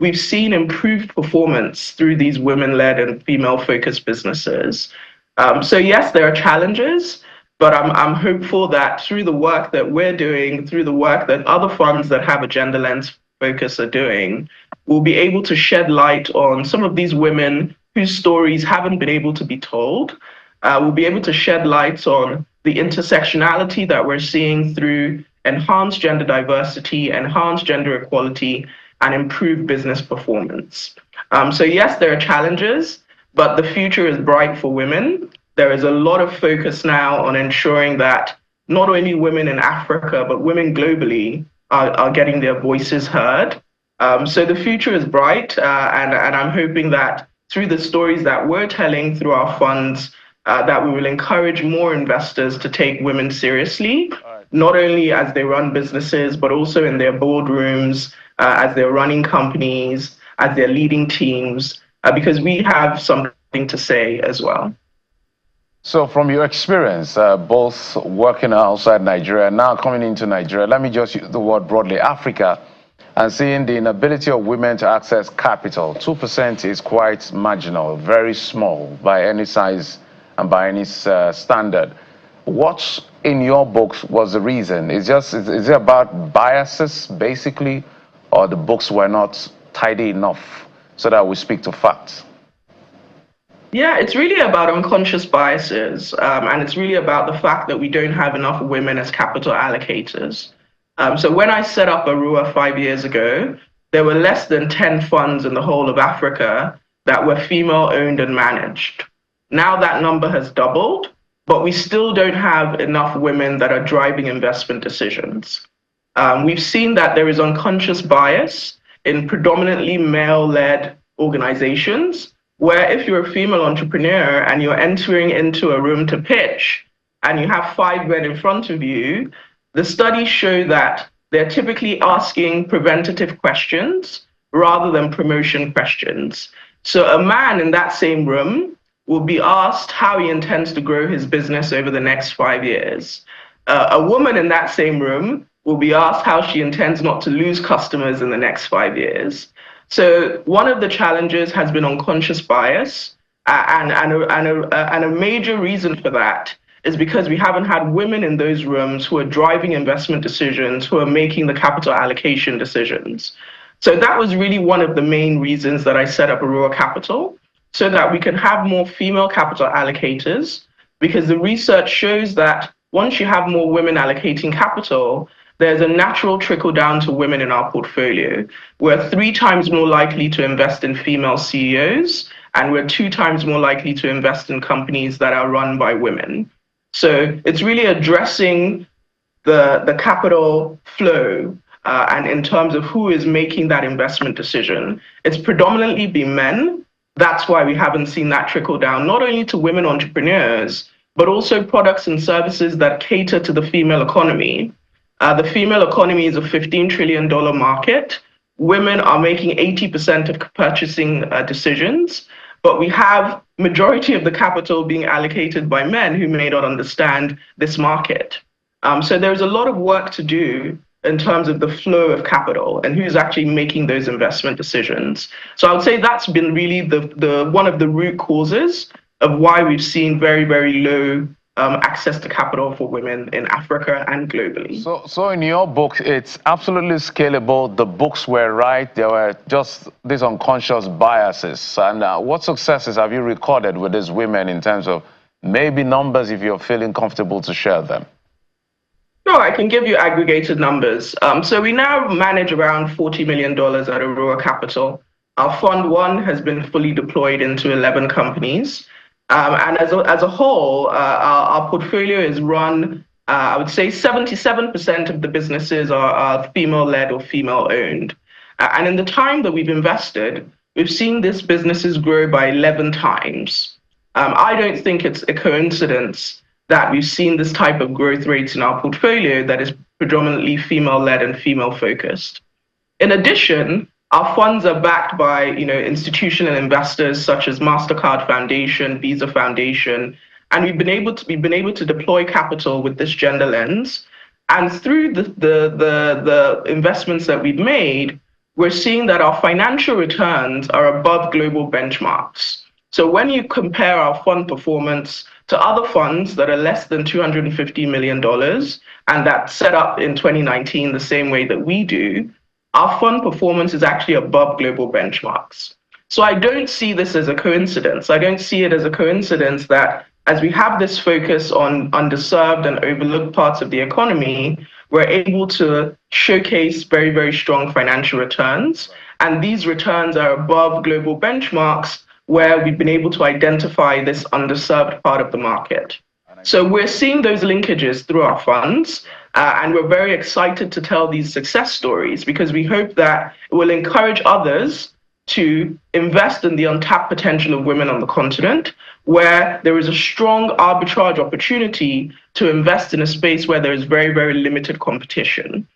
We've seen improved performance through these women-led and female-focused businesses. So yes, there are challenges, but I'm hopeful that through the work that we're doing, through the work that other funds that have a gender lens focus are doing, we'll be able to shed light on some of these women whose stories haven't been able to be told. We'll be able to shed light on the intersectionality that we're seeing through enhanced gender diversity, enhanced gender equality, and improved business performance. So yes, there are challenges, but the future is bright for women. There is a lot of focus now on ensuring that not only women in Africa, but women globally are getting their voices heard. So the future is bright, and I'm hoping that through the stories that we're telling through our funds, that we will encourage more investors to take women seriously, not only as they run businesses, but also in their boardrooms, as they're running companies, as they're leading teams, because we have something to say as well. So from your experience, both working outside Nigeria and now coming into Nigeria, let me just use the word broadly, Africa, and seeing the inability of women to access capital. 2% is quite marginal, very small by any size and by any standard. What in your books was the reason? Is it about biases basically, or the books were not tidy enough so that we speak to facts? Yeah, it's really about unconscious biases, and it's really about the fact that we don't have enough women as capital allocators. So when I set up Arua 5 years ago, there were less than 10 funds in the whole of Africa that were female owned and managed. Now that number has doubled, but we still don't have enough women that are driving investment decisions. We've seen that there is unconscious bias in predominantly male-led organizations, where if you're a female entrepreneur and you're entering into a room to pitch and you have 5 men in front of you, the studies show that they're typically asking preventative questions rather than promotion questions. So a man in that same room will be asked how he intends to grow his business over the next 5 years. A woman in that same room will be asked how she intends not to lose customers in the next 5 years. So one of the challenges has been unconscious bias, and a major reason for that is because we haven't had women in those rooms who are driving investment decisions, who are making the capital allocation decisions. So that was really one of the main reasons that I set up Aurora Capital, so that we can have more female capital allocators, because the research shows that once you have more women allocating capital, there's a natural trickle down to women in our portfolio. We're 3 times more likely to invest in female CEOs, and we're 2 times more likely to invest in companies that are run by women. So it's really addressing the capital flow, and in terms of who is making that investment decision. It's predominantly been men. That's why we haven't seen that trickle down, not only to women entrepreneurs, but also products and services that cater to the female economy. The female economy is a $15 trillion market. Women are making 80% of purchasing decisions, but we have majority of the capital being allocated by men who may not understand this market. So there's a lot of work to do in terms of the flow of capital and who's actually making those investment decisions. So I would say that's been really the one of the root causes of why we've seen very, very low access to capital for women in Africa and globally. So in your book, it's absolutely scalable. The books were right. There were just these unconscious biases. And what successes have you recorded with these women in terms of maybe numbers, if you're feeling comfortable to share them? No, I can give you aggregated numbers. So we now manage around $40 million at Aurora Capital. Our Fund 1 has been fully deployed into 11 companies. And as a whole, our portfolio is run, I would say 77% of the businesses are female-led or female-owned. And in the time that we've invested, we've seen these businesses grow by 11 times. I don't think it's a coincidence that we've seen this type of growth rates in our portfolio that is predominantly female-led and female-focused. In addition, our funds are backed by institutional investors such as MasterCard Foundation, Visa Foundation, and we've been able to deploy capital with this gender lens. And through the investments that we've made, we're seeing that our financial returns are above global benchmarks. So when you compare our fund performance to other funds that are less than $250 million and that set up in 2019 the same way that we do, our fund performance is actually above global benchmarks. So I don't see this as a coincidence. I don't see it as a coincidence that as we have this focus on underserved and overlooked parts of the economy, we're able to showcase very, very strong financial returns. And these returns are above global benchmarks where we've been able to identify this underserved part of the market. So we're seeing those linkages through our funds, and we're very excited to tell these success stories because we hope that it will encourage others to invest in the untapped potential of women on the continent, where there is a strong arbitrage opportunity to invest in a space where there is very, very limited competition.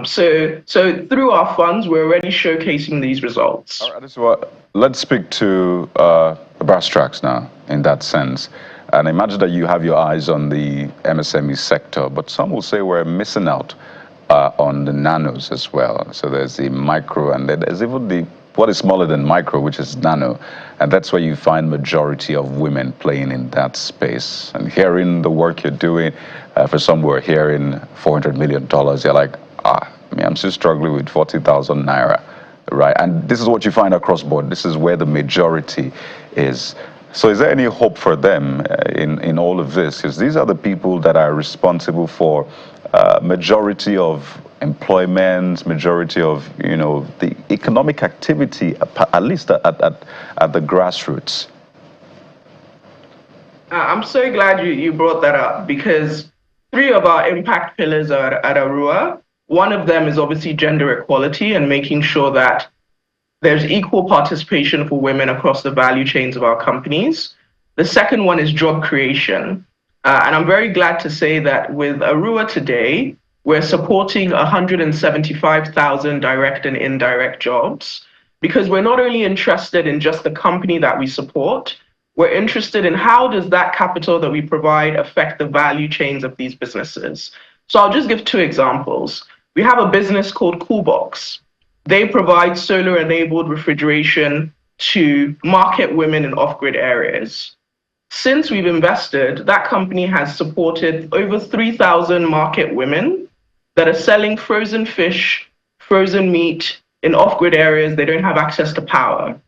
So through our funds, we're already showcasing these results. All right, let's speak to brass tracks now in that sense. And imagine that you have your eyes on the MSME sector, but some will say we're missing out on the nanos as well. So there's the micro, and then there's even what is smaller than micro, which is nano. And that's where you find majority of women playing in that space. And hearing the work you're doing, for some who are hearing $400 million, you're like, I'm still struggling with 40,000 naira, right? And this is what you find across board. This is where the majority is. So is there any hope for them in all of this? Because these are the people that are responsible for majority of employment, majority of the economic activity, at least at the grassroots. I'm so glad you brought that up because 3 of our impact pillars are at Aurora. One of them is obviously gender equality and making sure that there's equal participation for women across the value chains of our companies. The second one is job creation. And I'm very glad to say that with Aurora today, we're supporting 175,000 direct and indirect jobs because we're not only interested in just the company that we support, we're interested in how does that capital that we provide affect the value chains of these businesses. So I'll just give two examples. We have a business called Coolbox. They provide solar-enabled refrigeration to market women in off-grid areas. Since we've invested, that company has supported over 3,000 market women that are selling frozen fish, frozen meat in off-grid areas they don't have access to power.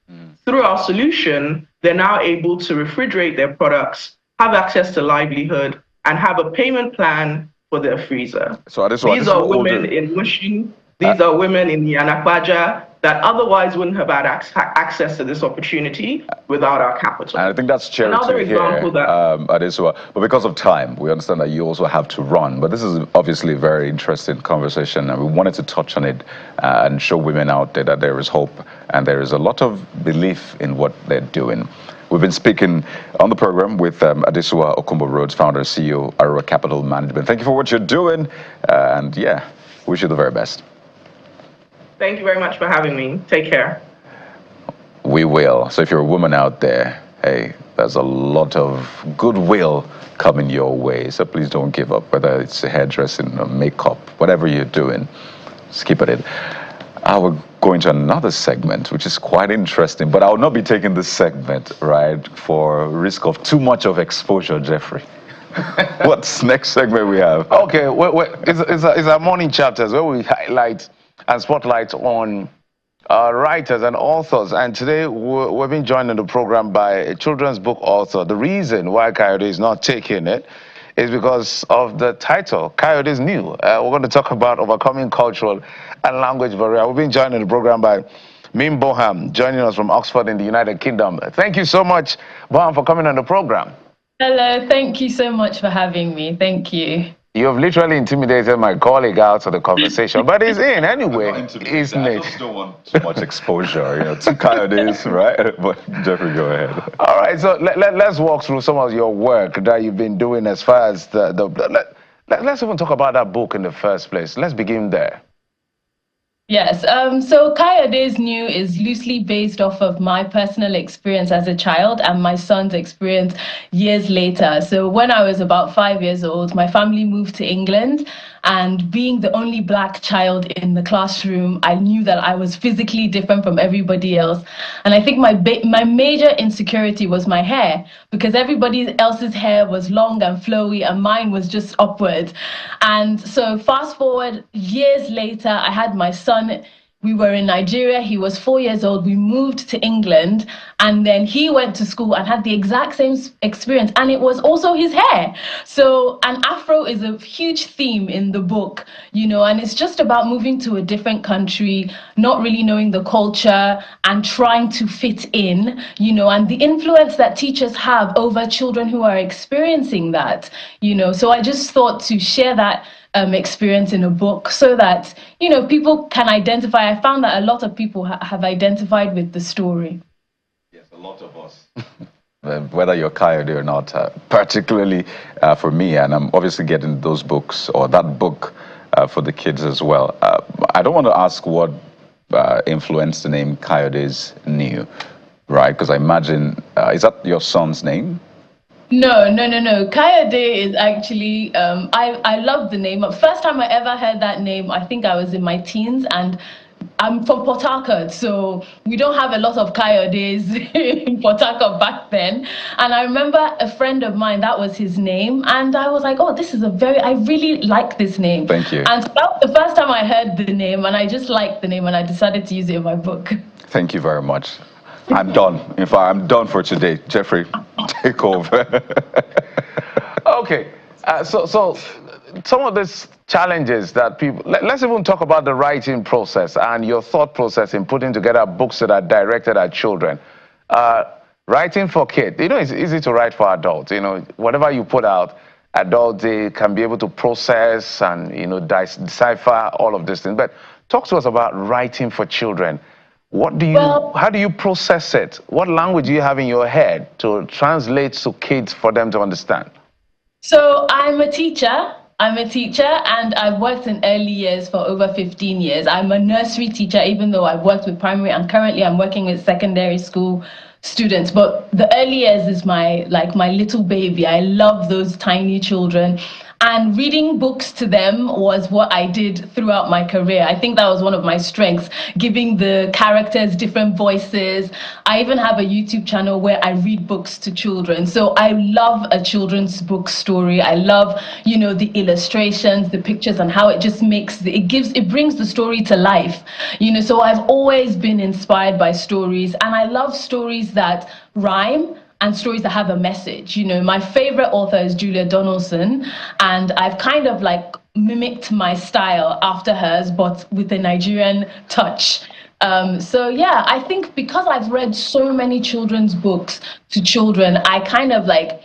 Through our solution, they're now able to refrigerate their products, have access to livelihood, and have a payment plan for their freezer. So these are women in Mushin, these are women in Yanakwaja that otherwise wouldn't have had access to this opportunity without our capital. And I think that's charity here, Adesua. But because of time, we understand that you also have to run. But this is obviously a very interesting conversation, and we wanted to touch on it and show women out there that there is hope and there is a lot of belief in what they're doing. We've been speaking on the program with Adesua Okumbo-Rhodes, founder and CEO, Aurora Capital Management. Thank you for what you're doing, and yeah, wish you the very best. Thank you very much for having me. Take care. We will. So if you're a woman out there, hey, there's a lot of goodwill coming your way. So please don't give up, whether it's hairdressing or makeup, whatever you're doing, just keep at it. I will go into another segment, which is quite interesting, but I will not be taking this segment, right, for risk of too much of exposure, Jeffrey. What's next segment we have? Okay, it's our morning chapters where we highlight and spotlight on writers and authors. And today we've been joined in the program by a children's book author. The reason why Coyote is not taking it is because of the title, Coyote is New. We're going to talk about overcoming cultural and language barrier. We've been joined in the program by Mim Boham, joining us from Oxford in the United Kingdom. Thank you so much, Boham, for coming on the program. Hello, thank you so much for having me. Thank you. You have literally intimidated my colleague out of the conversation, but he's in anyway, isn't it? I just don't want too much exposure, you know, to Coyotes, right? But Jeffrey, go ahead. All right, so let's walk through some of your work that you've been doing as far as let's even talk about that book in the first place. Let's begin there. Yes, so Coyote is New is loosely based off of my personal experience as a child and my son's experience years later. So when I was about 5 years old, my family moved to England, and being the only Black child in the classroom, I knew that I was physically different from everybody else. And I think my major insecurity was my hair, because everybody else's hair was long and flowy and mine was just upward. And so fast forward years later, I had my son. We were in Nigeria. He was 4 years old. We moved to England, and then he went to school and had the exact same experience, and it was also his hair. So an afro is a huge theme in the book, you know, and it's just about moving to a different country, not really knowing the culture and trying to fit in, you know, and the influence that teachers have over children who are experiencing that, you know. So I just thought to share that experience in a book so that, you know, people can identify. I found that a lot of people have identified with the story. Yes, a lot of us. Whether you're Coyote or not, particularly for me, and I'm obviously getting those books or that book for the kids as well. I don't want to ask what influenced the name Coyote is New, right? Because I imagine, is that your son's name? No. Coyote is actually, I love the name. First time I ever heard that name, I think I was in my teens, and I'm from Port Harcourt, so we don't have a lot of coyotes in Port Harcourt back then. And I remember a friend of mine, that was his name, and I was like, oh, I really like this name. Thank you. And that was the first time I heard the name, and I just liked the name, and I decided to use it in my book. Thank you very much. I'm done. In fact, I'm done for today. Jeffrey, take over. Okay, so some of these challenges that people, let's even talk about the writing process and your thought process in putting together books that are directed at children. Writing for kids, you know, it's easy to write for adults. You know, whatever you put out, adults, they can be able to process and, you know, decipher all of these things. But talk to us about writing for children. How do you process it? What language do you have in your head to translate to kids for them to understand? So I'm a teacher, and I've worked in early years for over 15 years. I'm a nursery teacher, even though I've worked with primary, and currently I'm working with secondary school students. But the early years is my little baby. I love those tiny children. And reading books to them was what I did throughout my career. I think that was one of my strengths, giving the characters different voices. I even have a YouTube channel where I read books to children. So I love a children's book story. I love, the illustrations, the pictures, and how it just it brings the story to life. So I've always been inspired by stories, and I love stories that rhyme and stories that have a message. My favorite author is Julia Donaldson, and I've kind of like mimicked my style after hers, but with a Nigerian touch. So yeah, I think because I've read so many children's books to children, I kind of like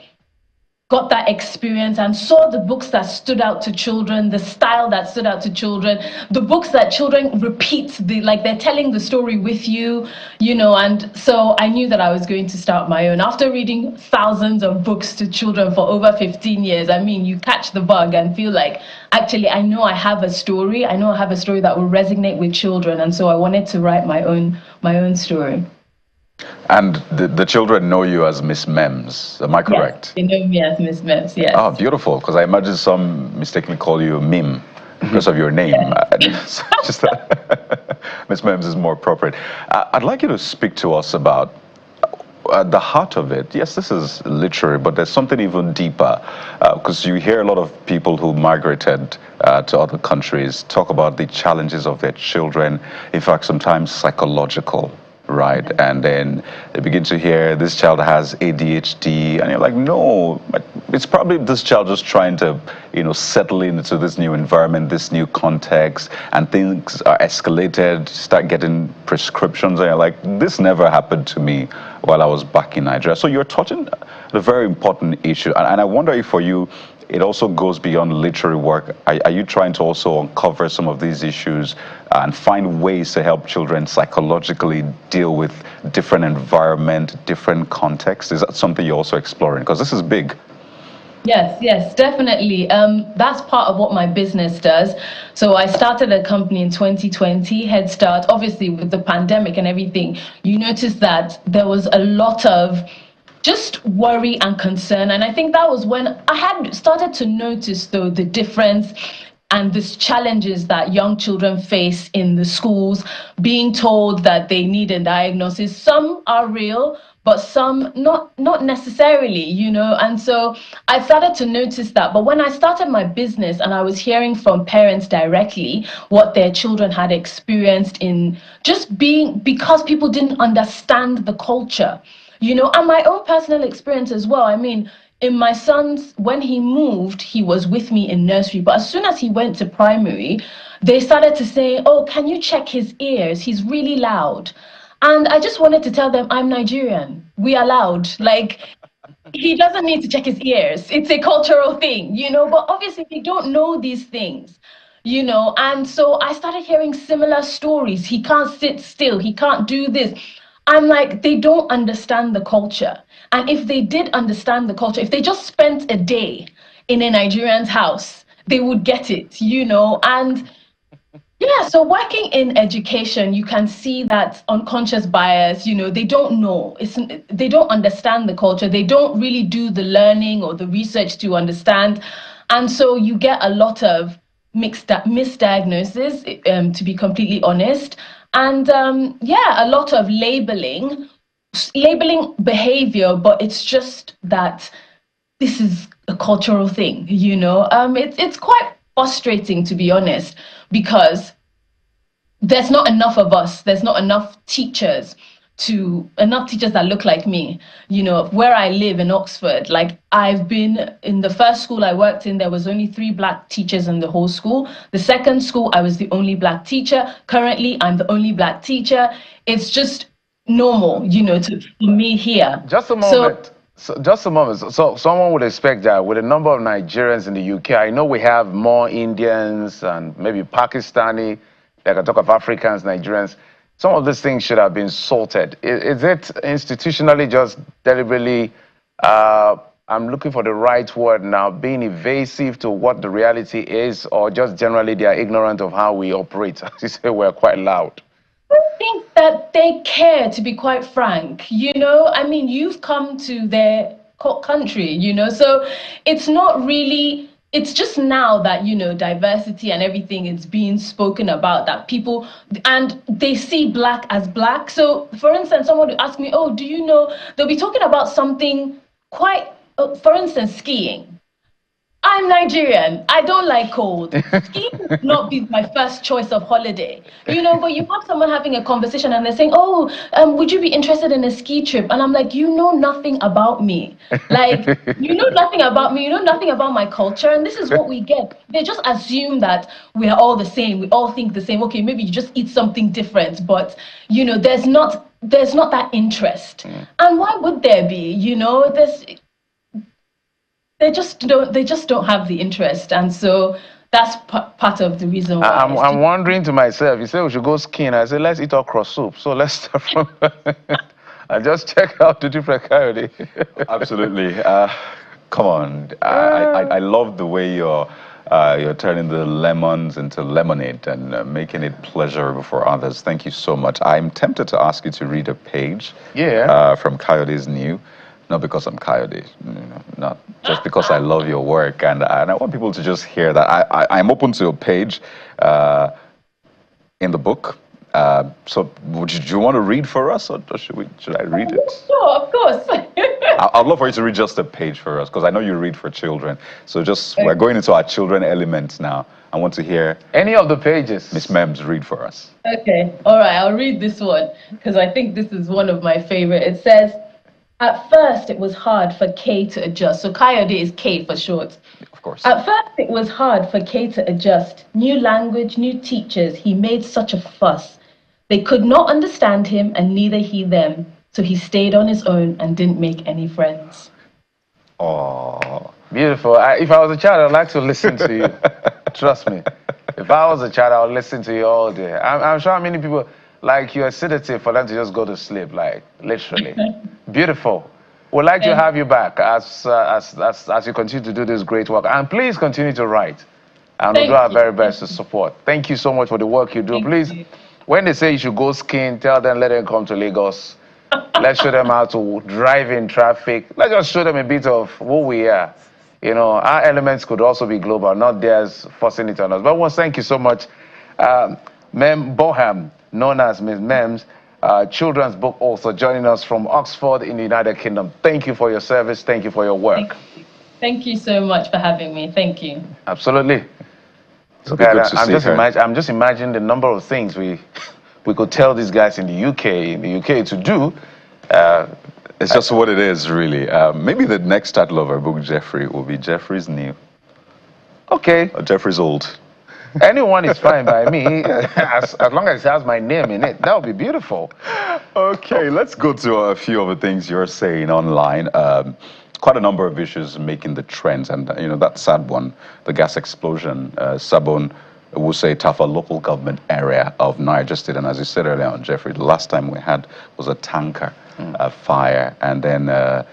got that experience and saw the books that stood out to children, the style that stood out to children, the books that children repeat, they're telling the story with you, and so I knew that I was going to start my own. After reading thousands of books to children for over 15 years, you catch the bug and feel like, actually, I know I have a story. I know I have a story that will resonate with children, and so I wanted to write my own story. And the children know you as Miss Mems, am I correct? Yes, they know me as Miss Mems, yes. Oh, beautiful, because I imagine some mistakenly call you Mim because of your name. Yeah. Just Miss Mems is more appropriate. I'd like you to speak to us about the heart of it. Yes, this is literary, but there's something even deeper, because you hear a lot of people who migrated to other countries talk about the challenges of their children, in fact, sometimes psychological. Right, and then they begin to hear this child has ADHD, and you're like, no, it's probably this child just trying to, settle into this new environment, this new context, and things are escalated, start getting prescriptions, and you're like, this never happened to me while I was back in Nigeria. So you're touching a very important issue, and I wonder if for you, it also goes beyond literary work. Are you trying to also uncover some of these issues and find ways to help children psychologically deal with different environment, different contexts? Is that something you're also exploring? Because this is big. Yes, definitely. That's part of what my business does. So I started a company in 2020, Head Start. Obviously, with the pandemic and everything, you notice that there was a lot of just worry and concern. And I think that was when I had started to notice, though, the difference and these challenges that young children face in the schools, being told that they need a diagnosis. Some are real, but some not necessarily, And so I started to notice that. But when I started my business and I was hearing from parents directly what their children had experienced in just because people didn't understand the culture, and my own personal experience as well. In my son's, when he moved, he was with me in nursery. But as soon as he went to primary, they started to say, oh, can you check his ears? He's really loud. And I just wanted to tell them, I'm Nigerian. We are loud. He doesn't need to check his ears. It's a cultural thing, but obviously they don't know these things. And so I started hearing similar stories. He can't sit still. He can't do this. I'm like, they don't understand the culture. And if they did understand the culture, if they just spent a day in a Nigerian's house, they would get it, And yeah, so working in education, you can see that unconscious bias, they don't know. They don't understand the culture. They don't really do the learning or the research to understand. And so you get a lot of misdiagnosis, to be completely honest. And a lot of labeling behavior, but it's just that this is a cultural thing, It's quite frustrating, to be honest, because there's not enough of us. There's not enough teachers that look like me. Where I live in Oxford, I've been in the first school I worked in, there was only 3 Black teachers in the whole school. The second school, I was the only Black teacher. Currently, I'm the only Black teacher. It's just normal, for me here. Just a moment. So someone would expect that with a number of Nigerians in the UK, I know we have more Indians and maybe Pakistani, like I talk of Africans, Nigerians. Some of these things should have been sorted. Is it institutionally just deliberately, I'm looking for the right word now, being evasive to what the reality is, or just generally they are ignorant of how we operate? As you say, we're quite loud. I think that they care, to be quite frank. You've come to their country, so it's not really it's just now that, diversity and everything is being spoken about, that people, and they see black as black. So for instance, someone will ask me, oh, do you know, they'll be talking about something quite, for instance, skiing. I'm Nigerian. I don't like cold. Skiing would not be my first choice of holiday, but you have someone having a conversation and they're saying, oh, would you be interested in a ski trip? And I'm like, you know nothing about me. Like, you know nothing about me. You know nothing about my culture. And this is what we get. They just assume that we're all the same. We all think the same. Okay, maybe you just eat something different. But, there's not that interest. And why would there be? They just don't have the interest, and so that's part of the reason why. I'm wondering to myself, you say we should go skiing. I said, let's eat okra soup. So let's start from I just check out the different Coyote. Absolutely. Come on. I love the way you're turning the lemons into lemonade and making it pleasurable for others. Thank you so much. I'm tempted to ask you to read a page from Coyote's New. Not because I'm Coyote, not just because I love your work. And I want people to just hear that I'm open to a page in the book. So do you want to read for us, or should I read it? Sure, of course. I'd love for you to read just a page for us, because I know you read for children. So we're going into our children element now. I want to hear any of the pages. Miss Mems, read for us. Okay, all right, I'll read this one, because I think this is one of my favorite. It says, at first, it was hard for Kay to adjust. So Coyote is K for short. Of course. At first, it was hard for Kay to adjust. New language, new teachers. He made such a fuss. They could not understand him, and neither he them. So he stayed on his own and didn't make any friends. Oh, beautiful. If I was a child, I'd like to listen to you. Trust me. If I was a child, I would listen to you all day. I'm sure many people... like you're sedative for them to just go to sleep, like literally. Beautiful. We'd like to have you back as you continue to do this great work. And please continue to write. And we'll do our very best to support. Thank you so much for the work you do. Please, when they say you should go skiing, tell them, let them come to Lagos. Let's show them how to drive in traffic. Let's just show them a bit of who we are. Our elements could also be global, not theirs forcing it on us. But once, thank you so much. Mem Boham, known as Ms. Mems, children's book author, joining us from Oxford in the United Kingdom. Thank you for your service. Thank you for your work. Thank you so much for having me. Thank you. Absolutely. I'm just imagining the number of things we could tell these guys in the UK to do. It's just what it is, really. Maybe the next title of our book, Jeffrey, will be Jeffrey's New. Okay. Or Jeffrey's Old. Anyone is fine by me, as long as it has my name in it. That would be beautiful. Okay, let's go to a few of the things you're saying online. Quite a number of issues making the trends, and that sad one, the gas explosion, Sabon, Wuse, Tafa local government area of Niger State. And as you said earlier on, Jeffrey, the last time we had was a tanker fire, and then a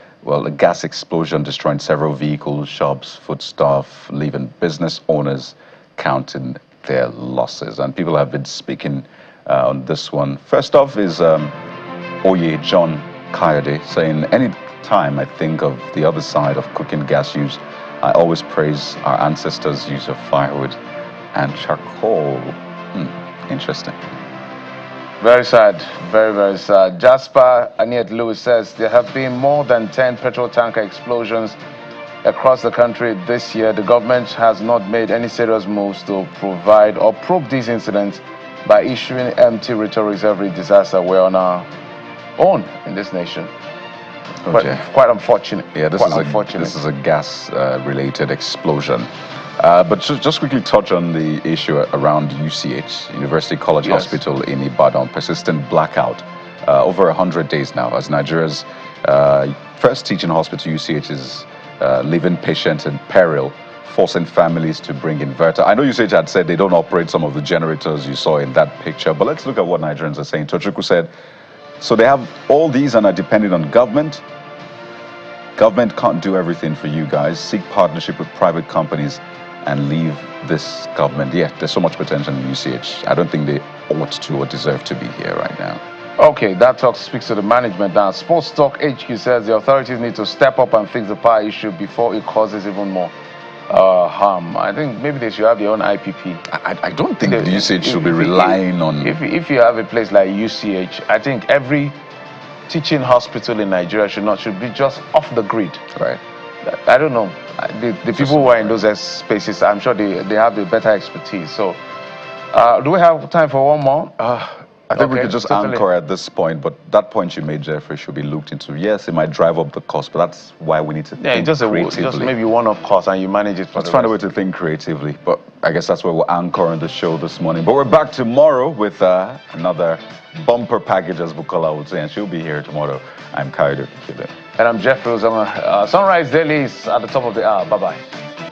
gas explosion destroying several vehicles, shops, foodstuff, leaving business owners counting their losses. And people have been speaking on this one. First off is Oye John Coyote saying, any time I think of the other side of cooking gas use, I always praise our ancestors' use of firewood and charcoal. Interesting. Very sad, very, very sad. Jasper Aniet Lewis says, there have been more than 10 petrol tanker explosions across the country this year. The government has not made any serious moves to provide or probe these incidents by issuing empty rhetorics every disaster. We're on our own in this nation. Quite unfortunate. Yeah, this is a gas-related explosion. But just quickly touch on the issue around UCH, University College Hospital in Ibadan, persistent blackout over 100 days now, as Nigeria's first teaching hospital, UCH, is leaving patients in peril, forcing families to bring inverter. I know UCH had said they don't operate some of the generators you saw in that picture, but let's look at what Nigerians are saying. Tochukwu said, so they have all these and are dependent on government. Government can't do everything for you guys. Seek partnership with private companies and leave this government. Yeah, there's so much potential in UCH. I don't think they ought to or deserve to be here right now. Okay, that talk speaks to the management now. Sports Talk HQ says the authorities need to step up and fix the power issue before it causes even more harm. I think maybe they should have their own IPP. I don't think the usage should be relying on... If you have a place like UCH, I think every teaching hospital in Nigeria should be just off the grid. Right. I don't know. The people who are in those spaces, I'm sure they have the better expertise. So, do we have time for one more? I think we could just anchor at this point, but that point you made, Jeffrey, should be looked into. Yes, it might drive up the cost, but that's why we need to think creatively. Just maybe one-off cost and you manage it for Let's find a way to think creatively, but I guess that's where we'll anchor on the show this morning. But we're back tomorrow with another bumper package, as Bukola would say, and she'll be here tomorrow. I'm Kaido. And I'm Jeffrey Ozama. Sunrise Daily is at the top of the hour. Bye-bye.